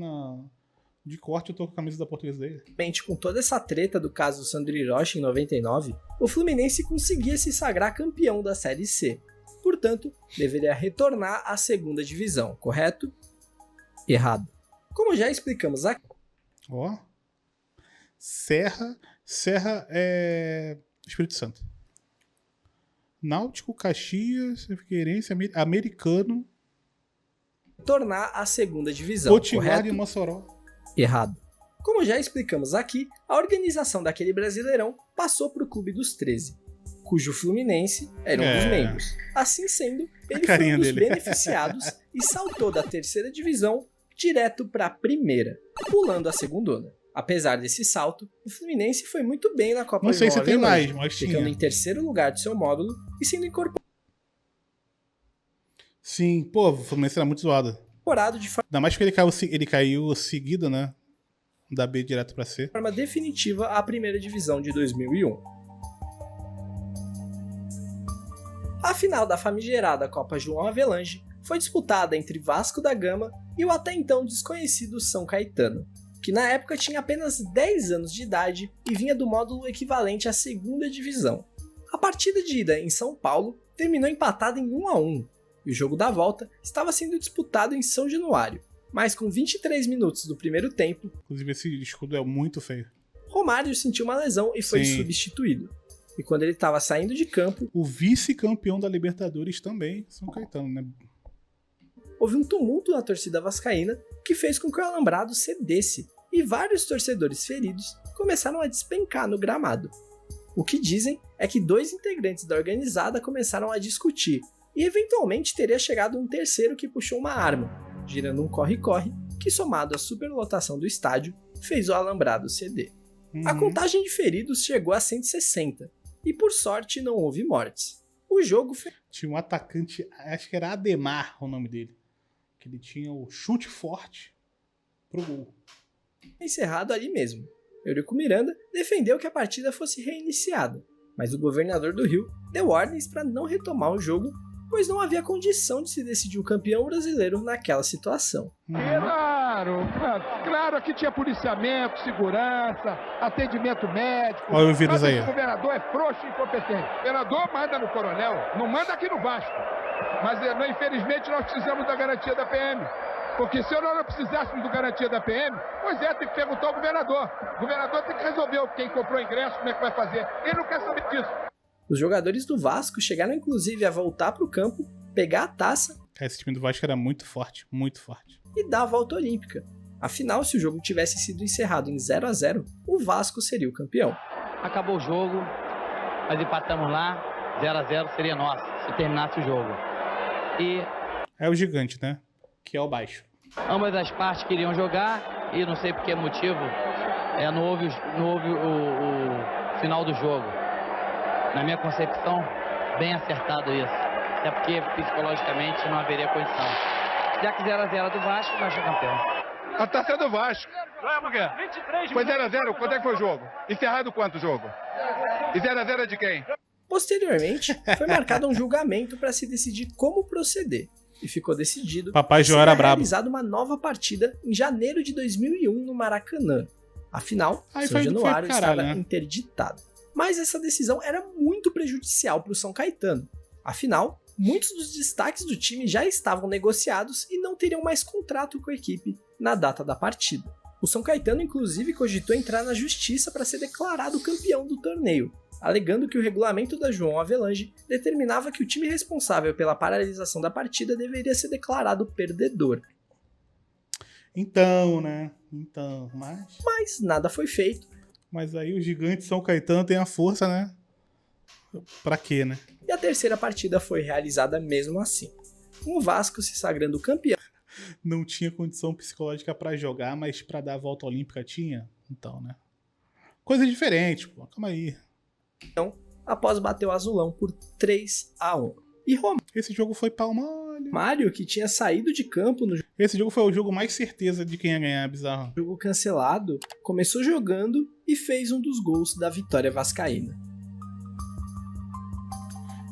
de corte, eu tô com a camisa da Portuguesa dele. Com toda essa treta do caso do Sandro Hiroshi em 99, o Fluminense conseguia se sagrar campeão da Série C. Portanto, deveria retornar à segunda divisão, correto? Errado. Como já explicamos aqui... Ó. Serra é Espírito Santo. Náutico, Caxias, Figueirense, Americano. Tornar a segunda divisão, Potiguar e Mossoró. Errado. Como já explicamos aqui, a organização daquele Brasileirão passou para o Clube dos 13, cujo Fluminense era um dos membros. Assim sendo, ele foi um dos beneficiados e saltou da terceira divisão direto para a primeira, pulando a segundona. Apesar desse salto, o Fluminense foi muito bem na Copa João Avelange. Não sei se tem mais, mas ficando em terceiro lugar do seu módulo e sendo incorporado. Sim, pô, o Fluminense era muito zoado. Ainda mais porque ele caiu seguido, né? Da B direto pra C. De forma definitiva à primeira divisão de 2001. A final da famigerada Copa João Avelange foi disputada entre Vasco da Gama e o até então desconhecido São Caetano, que na época tinha apenas 10 anos de idade e vinha do módulo equivalente à segunda divisão. A partida de ida em São Paulo terminou empatada em 1-1, e o jogo da volta estava sendo disputado em São Januário, mas com 23 minutos do primeiro tempo... Inclusive esse escudo é muito feio. Romário sentiu uma lesão e foi substituído. E quando ele estava saindo de campo, o vice-campeão da Libertadores também, São Caetano, né? Houve um tumulto na torcida vascaína que fez com que o alambrado cedesse e vários torcedores feridos começaram a despencar no gramado. O que dizem é que 2 integrantes da organizada começaram a discutir e eventualmente teria chegado um terceiro que puxou uma arma, girando um corre-corre que, somado à superlotação do estádio, fez o alambrado ceder. A contagem de feridos chegou a 160 e, por sorte, não houve mortes. O jogo foi... Tinha um atacante, acho que era Ademar o nome dele, que ele tinha o chute forte pro gol. encerrado ali mesmo. Eurico Miranda defendeu que a partida fosse reiniciada, mas o governador do Rio deu ordens para não retomar o jogo, pois não havia condição de se decidir o campeão brasileiro naquela situação. Claro que tinha policiamento, segurança, atendimento médico. Olha o vírus aí. O governador é frouxo e incompetente. O governador manda no coronel, não manda aqui no Vasco. Mas infelizmente nós precisamos da garantia da PM. Porque se nós não precisássemos da garantia da PM, pois é, tem que perguntar ao governador. O governador tem que resolver quem comprou ingresso, como é que vai fazer. Ele não quer saber disso. Os jogadores do Vasco chegaram inclusive a voltar para o campo, pegar a taça. Esse time do Vasco era muito forte, muito forte. E dar a volta olímpica. Afinal, se o jogo tivesse sido encerrado em 0-0, o Vasco seria o campeão. Acabou o jogo, nós empatamos lá, 0-0 seria nosso, se terminasse o jogo. E é o gigante, né? Que é o baixo. Ambas as partes queriam jogar e não sei por que motivo não houve o final do jogo. Na minha concepção, bem acertado isso. Até porque psicologicamente não haveria condição. Já que 0-0 do Vasco, o Vasco é campeão. A taça é do Vasco. Foi 0-0, quanto é que foi o jogo? Encerrado quanto o jogo? E 0-0 é de quem? Posteriormente, foi marcado um julgamento para se decidir como proceder. E ficou decidido Papai que João era seria brabo. realizada uma nova partida em janeiro de 2001 no Maracanã. Afinal, Aí São Januário foi caralho, estava né? interditado. Mas essa decisão era muito prejudicial para o São Caetano. Afinal, muitos dos destaques do time já estavam negociados e não teriam mais contrato com a equipe na data da partida. O São Caetano, inclusive, cogitou entrar na justiça para ser declarado campeão do torneio, alegando que o regulamento da João Avelange determinava que o time responsável pela paralisação da partida deveria ser declarado perdedor. Então, né? Mas nada foi feito. Mas aí o gigante São Caetano tem a força, né? Pra quê, né? E a terceira partida foi realizada mesmo assim. Com o Vasco se sagrando campeão. Não tinha condição psicológica pra jogar, mas pra dar a volta olímpica tinha. Então, né? Coisa diferente, pô. Calma aí. Após bater o Azulão por 3-1. E Esse jogo foi pau mole. Mário, que tinha saído de campo no Esse jogo foi o jogo mais certeza de quem ia ganhar, bizarro. jogo cancelado, começou jogando e fez um dos gols da vitória vascaína.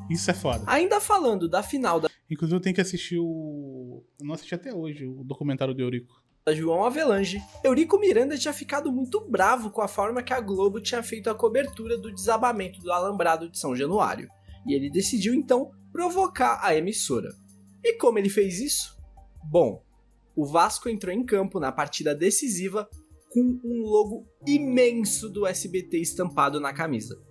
Isso é foda. Ainda falando da final da Inclusive eu tenho que assistir o... Eu não assisti até hoje o documentário do Eurico. João Avelange, Eurico Miranda tinha ficado muito bravo com a forma que a Globo tinha feito a cobertura do desabamento do alambrado de São Januário, e ele decidiu então provocar a emissora. E como ele fez isso? Bom, o Vasco entrou em campo na partida decisiva com um logo imenso do SBT estampado na camisa.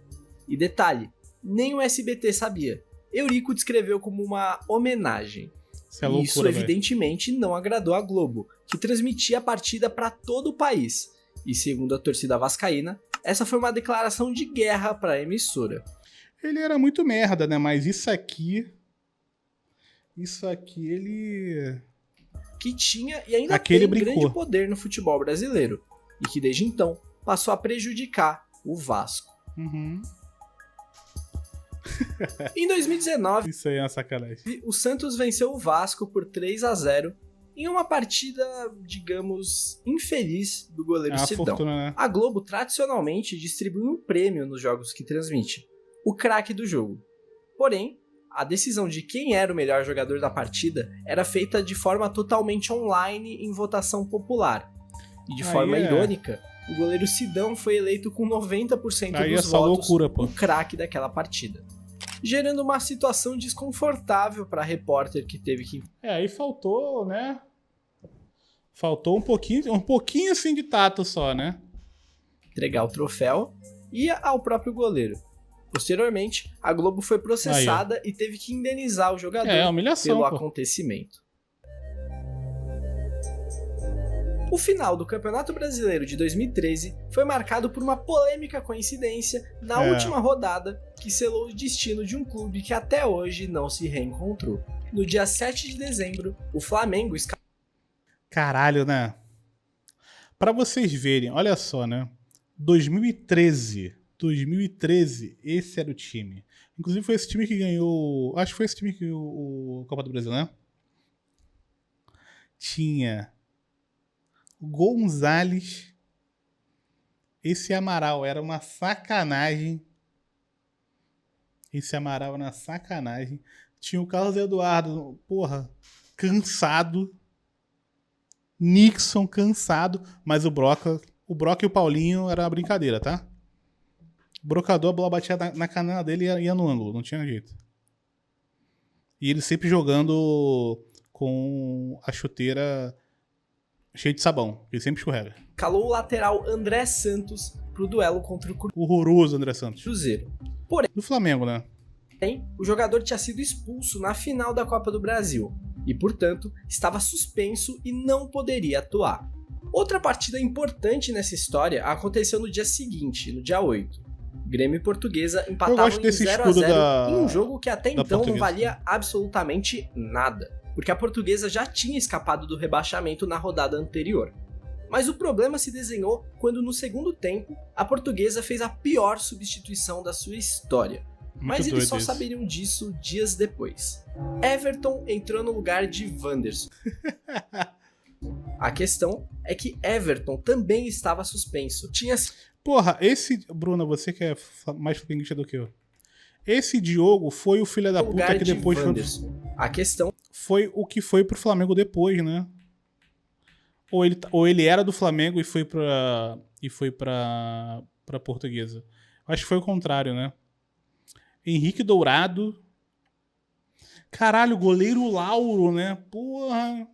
E detalhe, nem o SBT sabia. Eurico descreveu como uma homenagem. Isso é loucura, Isso evidentemente não agradou a Globo, que transmitia a partida para todo o país. E segundo a torcida vascaína, essa foi uma declaração de guerra para a emissora. Ele era muito merda, né? Mas isso aqui ele... Que tinha e ainda Aquele tem brincou. grande poder no futebol brasileiro. E que desde então passou a prejudicar o Vasco. Uhum. Em 2019, Isso aí é uma sacanagem. o Santos venceu o Vasco por 3-0 em uma partida, digamos, infeliz do goleiro É uma Sidão. fortuna, né? A Globo tradicionalmente distribui um prêmio nos jogos que transmite, o craque do jogo. Porém, a decisão de quem era o melhor jogador da partida era feita de forma totalmente online em votação popular. E de forma irônica, o goleiro Sidão foi eleito com 90% Aí dos essa votos loucura, pô. o craque daquela partida, gerando uma situação desconfortável para a repórter que teve que Aí faltou, né? Faltou um pouquinho assim de tato só, né? entregar o troféu e ao próprio goleiro. Posteriormente, a Globo foi processada e teve que indenizar o jogador humilhação, pelo acontecimento. O final do Campeonato Brasileiro de 2013 foi marcado por uma polêmica coincidência na última rodada que selou o destino de um clube que até hoje não se reencontrou. No dia 7 de dezembro, o Flamengo... Caralho, né? Pra vocês verem, olha só, né? 2013, esse era o time. Inclusive foi esse time que ganhou... Acho que foi esse time que ganhou o Copa do Brasil, né? Tinha... Gonzalez, esse Amaral era uma sacanagem. Tinha o Carlos Eduardo, cansado. Nixon, cansado. Mas o Broca e o Paulinho era uma brincadeira, tá? O brocador, a bola batia na canela dele e ia no ângulo, não tinha jeito. E ele sempre jogando com a chuteira cheio de sabão, ele sempre escorrega. Calou o lateral André Santos pro duelo contra o horroroso André Santos. Cruzeiro. Porém, do Flamengo, né? O jogador tinha sido expulso na final da Copa do Brasil e, portanto, estava suspenso e não poderia atuar. Outra partida importante nessa história aconteceu no dia seguinte, no dia 8. Grêmio e Portuguesa empatavam em 0-0 em um jogo que até então não valia absolutamente nada, porque a Portuguesa já tinha escapado do rebaixamento na rodada anterior. Mas o problema se desenhou quando, no segundo tempo, a Portuguesa fez a pior substituição da sua história. Mas eles só saberiam disso dias depois. Everton entrou no lugar de Wanderson. A questão é que Everton também estava suspenso. Bruna, você que é mais flamenguista do que eu. Esse Diogo foi o filho da puta que depois A questão foi o que foi pro Flamengo depois, né? Ou ele era do Flamengo e foi pra Portuguesa. Acho que foi o contrário, né? Henrique Dourado. Caralho, goleiro Lauro, né? Porra.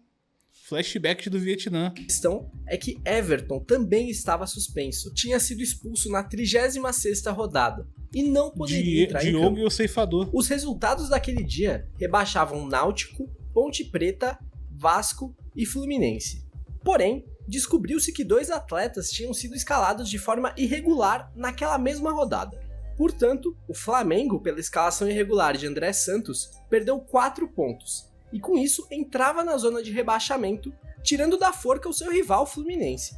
Flashback do Vietnã. A questão é que Everton também estava suspenso. Tinha sido expulso na 36ª rodada e não poderia entrar em campo. Diogo e o ceifador. Os resultados daquele dia rebaixavam Náutico, Ponte Preta, Vasco e Fluminense. Porém, descobriu-se que 2 atletas tinham sido escalados de forma irregular naquela mesma rodada. Portanto, o Flamengo, pela escalação irregular de André Santos, perdeu 4 pontos. E com isso entrava na zona de rebaixamento, tirando da forca o seu rival Fluminense.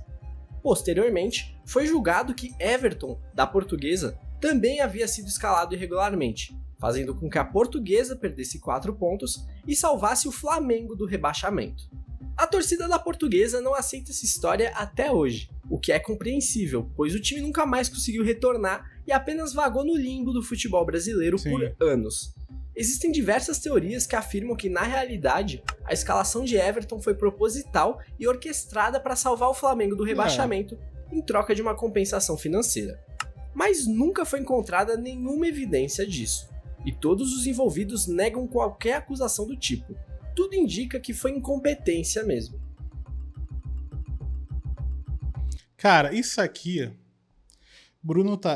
Posteriormente, foi julgado que Everton, da Portuguesa, também havia sido escalado irregularmente, fazendo com que a Portuguesa perdesse 4 pontos e salvasse o Flamengo do rebaixamento. A torcida da Portuguesa não aceita essa história até hoje, o que é compreensível, pois o time nunca mais conseguiu retornar e apenas vagou no limbo do futebol brasileiro por anos. Existem diversas teorias que afirmam que, na realidade, a escalação de Everton foi proposital e orquestrada para salvar o Flamengo do rebaixamento em troca de uma compensação financeira. Mas nunca foi encontrada nenhuma evidência disso, e todos os envolvidos negam qualquer acusação do tipo. Tudo indica que foi incompetência mesmo. Cara, isso aqui...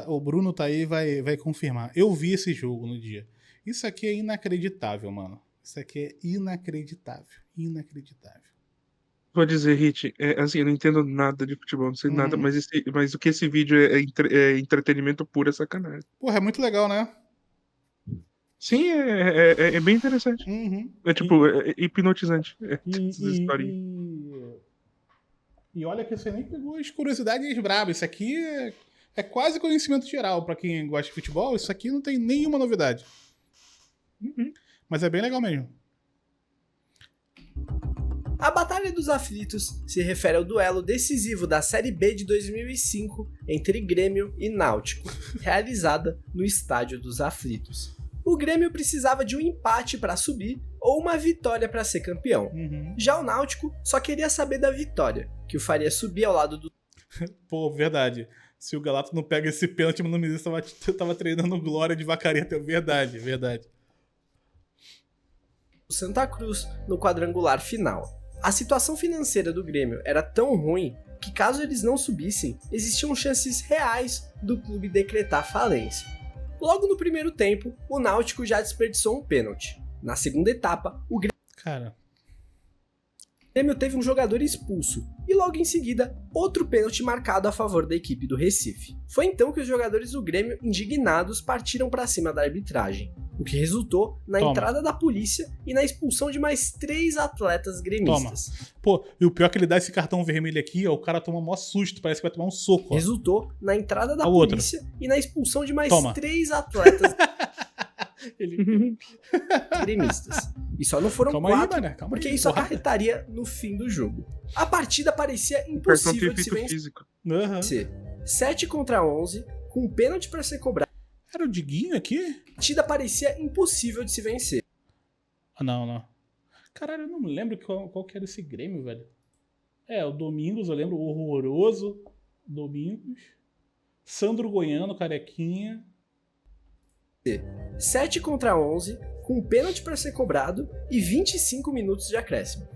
o Bruno tá aí e vai confirmar. Eu vi esse jogo no dia. Isso aqui é inacreditável, mano. Isso aqui é inacreditável. Inacreditável. Vou dizer, Hit, assim, eu não entendo nada de futebol, não sei nada, mas o que esse vídeo é entretenimento puro, é sacanagem. Porra, é muito legal, né? Sim, é bem interessante. É tipo, é hipnotizante. Essas historinhas. E olha que você nem pegou as curiosidades brabas. Isso aqui é quase conhecimento geral pra quem gosta de futebol. Isso aqui não tem nenhuma novidade. Mas é bem legal mesmo. A Batalha dos Aflitos se refere ao duelo decisivo da Série B de 2005 entre Grêmio e Náutico, realizada no Estádio dos Aflitos. O Grêmio precisava de um empate para subir ou uma vitória para ser campeão. Já o Náutico só queria saber da vitória, que o faria subir ao lado do... Pô, verdade. Se o Galato não pega esse pênalti, o Mano tava treinando Glória de Vacareta. Verdade. Santa Cruz no quadrangular final. A situação financeira do Grêmio era tão ruim que, caso eles não subissem, existiam chances reais do clube decretar falência. Logo no primeiro tempo, o Náutico já desperdiçou um pênalti. Na segunda etapa, o Grêmio teve um jogador expulso e logo em seguida, outro pênalti marcado a favor da equipe do Recife. Foi então que os jogadores do Grêmio, indignados, partiram para cima da arbitragem, o que resultou na entrada da polícia e na expulsão de mais 3 atletas gremistas. Pô, e o pior é que ele dá esse cartão vermelho aqui, ó, o cara toma maior susto, parece que vai tomar um soco. Ó. Resultou na entrada da polícia e na expulsão de mais 3 atletas gremistas. E só não foram 4, porque isso acarretaria no fim do jogo. A partida parecia impossível de se vencer. 7 contra 11, com um pênalti para ser cobrado. Era o Diguinho aqui? A partida parecia impossível de se vencer. Não. Caralho, eu não me lembro qual que era esse Grêmio, velho. O Domingos, eu lembro, horroroso. Domingos. Sandro Goiano, carequinha. 7 contra 11, com um pênalti para ser cobrado e 25 minutos de acréscimo.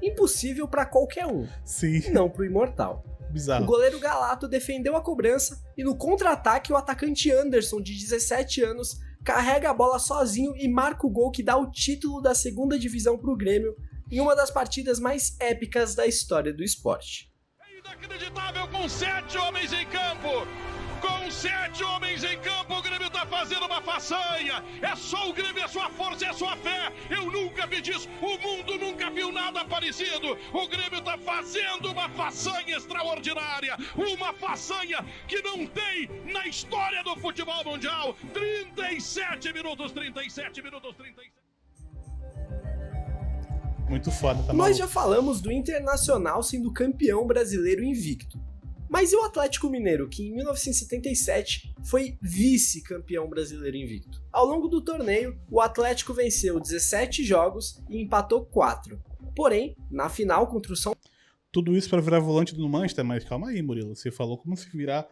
Impossível para qualquer um. Sim. Não pro imortal. Bizarro. O goleiro Galato defendeu a cobrança e no contra-ataque o atacante Anderson, de 17 anos, carrega a bola sozinho e marca o gol que dá o título da segunda divisão pro Grêmio em uma das partidas mais épicas da história do esporte. É inacreditável, com 7 homens em campo! Com 7 homens em campo, o Grêmio tá fazendo uma façanha. É só o Grêmio, é sua força, é sua fé. Eu nunca vi disso, o mundo nunca viu nada parecido. O Grêmio tá fazendo uma façanha extraordinária. Uma façanha que não tem na história do futebol mundial. 37 minutos. Muito foda, tá maluco. Nós já falamos do Internacional sendo campeão brasileiro invicto. Mas e o Atlético Mineiro, que em 1977 foi vice-campeão brasileiro invicto? Ao longo do torneio, o Atlético venceu 17 jogos e empatou 4. Porém, na final contra o São Paulo... Tudo isso para virar volante no Manchester, mas calma aí, Murilo. Você falou como se virar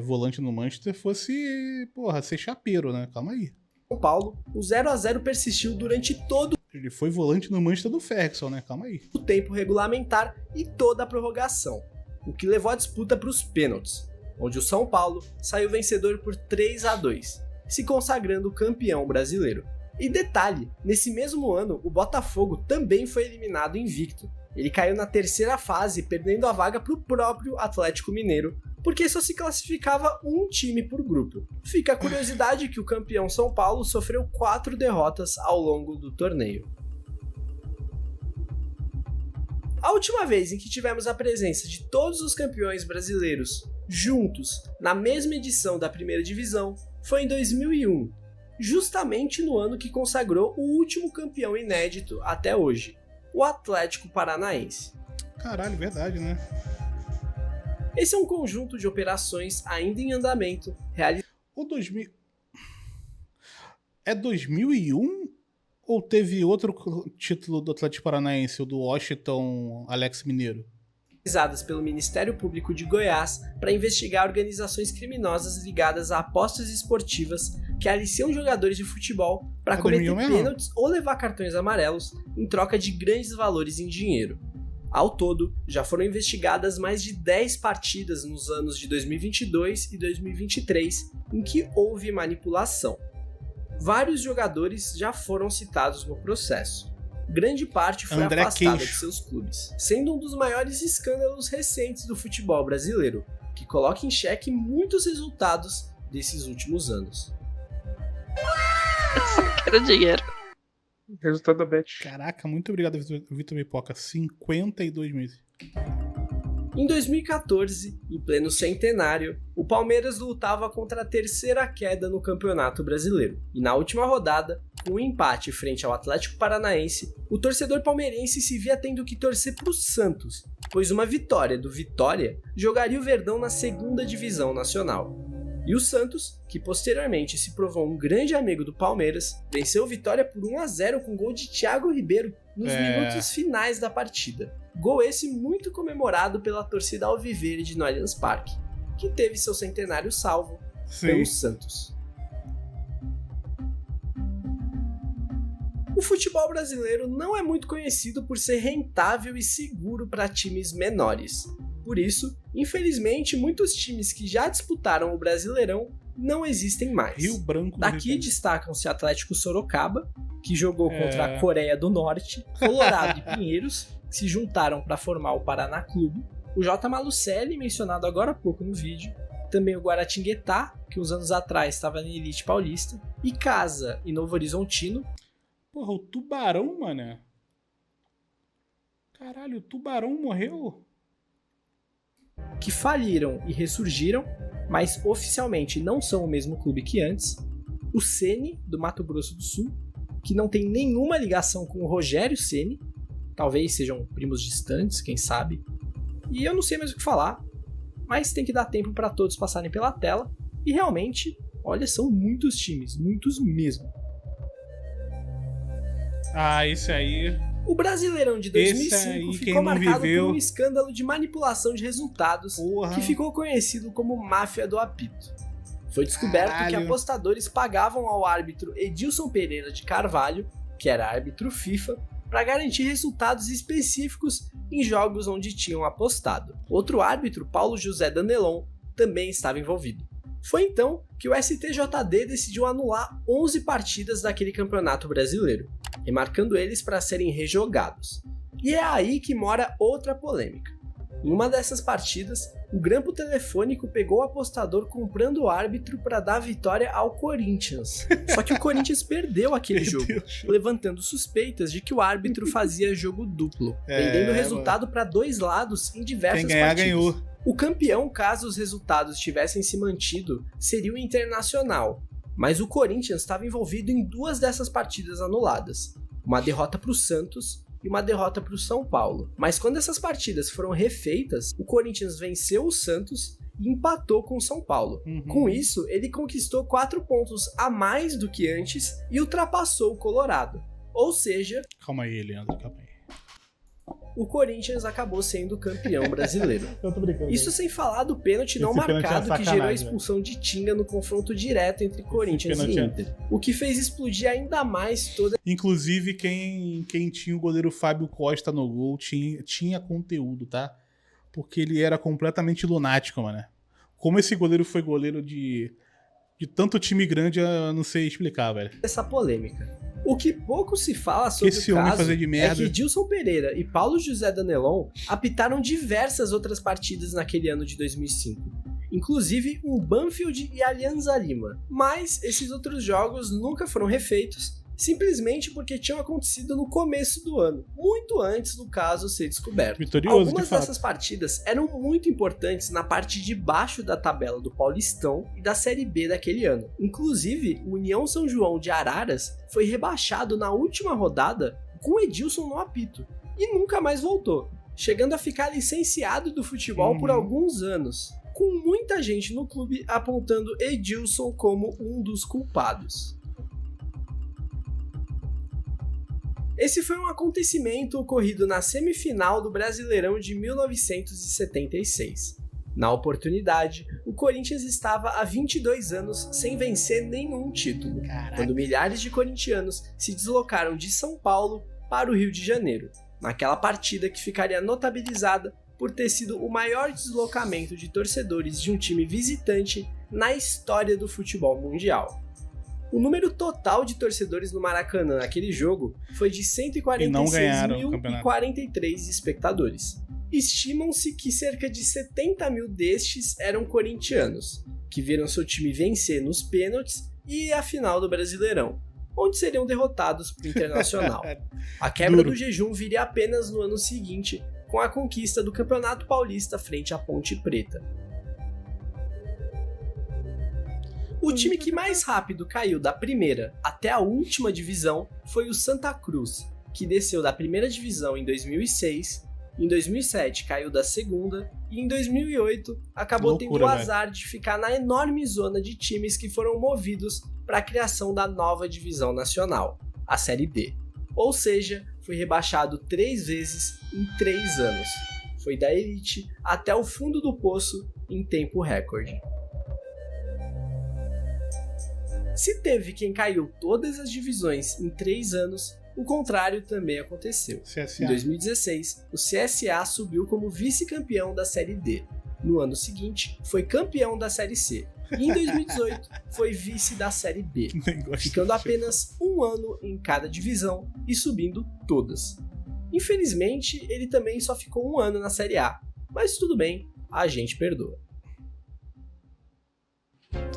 volante no Manchester fosse, ser chapeiro, né? Calma aí. São Paulo, o 0-0 persistiu durante todo Ele foi volante no Manchester do Ferguson, né? Calma aí. o tempo regulamentar e toda a prorrogação, o que levou a disputa para os pênaltis, onde o São Paulo saiu vencedor por 3-2, se consagrando campeão brasileiro. E detalhe, nesse mesmo ano, o Botafogo também foi eliminado invicto. Ele caiu na terceira fase, perdendo a vaga para o próprio Atlético Mineiro, porque só se classificava um time por grupo. Fica a curiosidade que o campeão São Paulo sofreu 4 derrotas ao longo do torneio. A última vez em que tivemos a presença de todos os campeões brasileiros juntos na mesma edição da primeira divisão foi em 2001, justamente no ano que consagrou o último campeão inédito até hoje, o Atlético Paranaense. Caralho, verdade, né? Esse é um conjunto de operações ainda em andamento, O 2000... É 2001? Ou teve outro título do Atlético Paranaense, o do Washington Alex Mineiro? realizadas pelo Ministério Público de Goiás para investigar organizações criminosas ligadas a apostas esportivas que aliciam jogadores de futebol para cometer pênaltis ou levar cartões amarelos em troca de grandes valores em dinheiro. Ao todo, já foram investigadas mais de 10 partidas nos anos de 2022 e 2023 em que houve manipulação. Vários jogadores já foram citados no processo. Grande parte foi afastada de seus clubes, sendo um dos maiores escândalos recentes do futebol brasileiro, que coloca em xeque muitos resultados desses últimos anos. Quero dinheiro. Resultado da Bet. Caraca, muito obrigado, Vitor Pipoca. 52 meses. Em 2014, em pleno centenário, o Palmeiras lutava contra a terceira queda no Campeonato Brasileiro. E na última rodada, com um empate frente ao Atlético Paranaense, o torcedor palmeirense se via tendo que torcer para o Santos, pois uma vitória do Vitória jogaria o Verdão na segunda divisão nacional. E o Santos, que posteriormente se provou um grande amigo do Palmeiras, venceu o Vitória por 1-0 com gol de Thiago Ribeiro nos minutos finais da partida. Gol esse muito comemorado pela torcida alviverde no Allianz Parque, que teve seu centenário salvo pelo Santos. O futebol brasileiro não é muito conhecido por ser rentável e seguro para times menores. Por isso, infelizmente, muitos times que já disputaram o Brasileirão não existem mais. Rio Branco. Daqui destacam-se Atlético Sorocaba, que jogou contra a Coreia do Norte, Colorado e Pinheiros, que se juntaram para formar o Paraná Clube, o J. Malucelli, mencionado agora há pouco no vídeo, também o Guaratinguetá, que uns anos atrás estava na elite paulista, Icasa e Novo Horizontino. Porra, o Tubarão, mano. Caralho, o Tubarão morreu? Que faliram e ressurgiram, mas oficialmente não são o mesmo clube que antes. O Ceni, do Mato Grosso do Sul, que não tem nenhuma ligação com o Rogério Ceni, talvez sejam primos distantes, quem sabe. E eu não sei mais o que falar, mas tem que dar tempo para todos passarem pela tela. E realmente, olha, são muitos times, muitos mesmo. Ah, esse aí... O Brasileirão de 2005 ficou marcado por um escândalo de manipulação de resultados que ficou conhecido como Máfia do Apito. Foi descoberto que apostadores pagavam ao árbitro Edilson Pereira de Carvalho, que era árbitro FIFA, para garantir resultados específicos em jogos onde tinham apostado. Outro árbitro, Paulo José Danelon, também estava envolvido. Foi então que o STJD decidiu anular 11 partidas daquele campeonato brasileiro, remarcando eles para serem rejogados. E é aí que mora outra polêmica. Em uma dessas partidas, o grampo telefônico pegou o apostador comprando o árbitro para dar vitória ao Corinthians. Só que o Corinthians perdeu aquele jogo, levantando suspeitas de que o árbitro fazia jogo duplo, vendendo o resultado para dois lados em diversas partidas. Quem ganhar, partidas. ganhou. O campeão, caso os resultados tivessem se mantido, seria o Internacional, mas o Corinthians estava envolvido em duas dessas partidas anuladas, uma derrota para o Santos e uma derrota para o São Paulo. Mas quando essas partidas foram refeitas, o Corinthians venceu o Santos e empatou com o São Paulo. Com isso, ele conquistou 4 pontos a mais do que antes e ultrapassou o Colorado. Ou seja... Calma aí, Leandro, calma aí. O Corinthians acabou sendo campeão brasileiro. Eu tô brincando. Isso sem falar do pênalti não marcado que gerou a expulsão de Tinga no confronto direto entre Corinthians e Inter. O que fez explodir ainda mais toda... Inclusive, quem tinha o goleiro Fábio Costa no gol tinha conteúdo, tá? Porque ele era completamente lunático, mano. Como esse goleiro foi goleiro de tanto time grande, eu não sei explicar, velho. Essa polêmica. O que pouco se fala sobre esse o homem caso fazer de merda. é que Edilson Pereira e Paulo José Danelon apitaram diversas outras partidas naquele ano de 2005. Inclusive um Banfield e Alianza Lima. Mas esses outros jogos nunca foram refeitos, simplesmente porque tinham acontecido no começo do ano, muito antes do caso ser descoberto. Vitorioso, Algumas dessas partidas eram muito importantes na parte de baixo da tabela do Paulistão e da Série B daquele ano. Inclusive, o União São João de Araras foi rebaixado na última rodada com Edilson no apito e nunca mais voltou, chegando a ficar licenciado do futebol por alguns anos, com muita gente no clube apontando Edilson como um dos culpados. Esse foi um acontecimento ocorrido na semifinal do Brasileirão de 1976. Na oportunidade, o Corinthians estava há 22 anos sem vencer nenhum título, quando milhares de corintianos se deslocaram de São Paulo para o Rio de Janeiro, naquela partida que ficaria notabilizada por ter sido o maior deslocamento de torcedores de um time visitante na história do futebol mundial. O número total de torcedores no Maracanã naquele jogo foi de 146.043 espectadores. Estimam-se que cerca de 70 mil destes eram corintianos, que viram seu time vencer nos pênaltis e a final do Brasileirão, onde seriam derrotados por Internacional. A quebra do jejum viria apenas no ano seguinte, com a conquista do Campeonato Paulista frente à Ponte Preta. O time que mais rápido caiu da primeira até a última divisão foi o Santa Cruz, que desceu da primeira divisão em 2006, em 2007 caiu da segunda e em 2008 acabou tendo o azar de ficar na enorme zona de times que foram movidos para a criação da nova divisão nacional, a Série D. Ou seja, foi rebaixado 3 vezes em 3 anos. Foi da elite até o fundo do poço em tempo recorde. Se teve quem caiu todas as divisões em 3 anos, o contrário também aconteceu. CSA. Em 2016, o CSA subiu como vice-campeão da Série D. No ano seguinte, foi campeão da Série C. E em 2018, foi vice da Série B, ficando apenas um ano em cada divisão e subindo todas. Infelizmente, ele também só ficou um ano na Série A, mas tudo bem, a gente perdoa.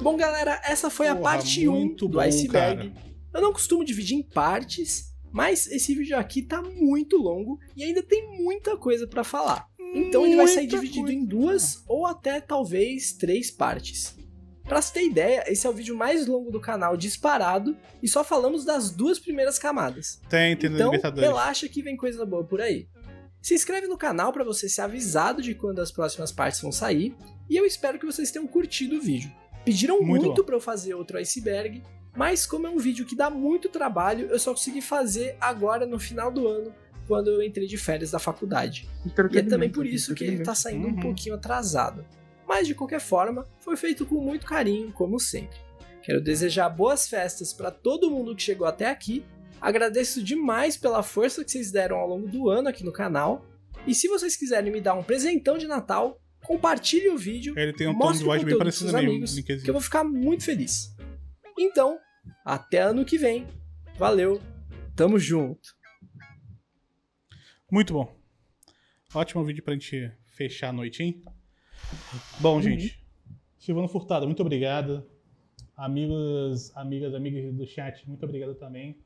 Bom, galera, essa foi a parte 1 do Iceberg. Cara. Eu não costumo dividir em partes, mas esse vídeo aqui tá muito longo e ainda tem muita coisa pra falar. Então ele vai sair dividido em 2 ou até talvez 3 partes. Pra você ter ideia, esse é o vídeo mais longo do canal disparado e só falamos das 2 primeiras camadas. Então relaxa que vem coisa boa por aí. Se inscreve no canal pra você ser avisado de quando as próximas partes vão sair e eu espero que vocês tenham curtido o vídeo. Pediram muito pra eu fazer outro Iceberg, mas como é um vídeo que dá muito trabalho, eu só consegui fazer agora no final do ano, quando eu entrei de férias da faculdade. E é também por isso que ele tá saindo um pouquinho atrasado. Mas de qualquer forma, foi feito com muito carinho, como sempre. Quero desejar boas festas para todo mundo que chegou até aqui. Agradeço demais pela força que vocês deram ao longo do ano aqui no canal. E se vocês quiserem me dar um presentão de Natal, compartilhe o vídeo, ele tem um tom de voz bem parecido amigos, que eu vou ficar muito feliz. Então, até ano que vem. Valeu, tamo junto. Muito bom. Ótimo vídeo pra gente fechar a noite, hein? Bom, gente. Silvano Furtado, muito obrigado. Amigos, amigas do chat, muito obrigado também.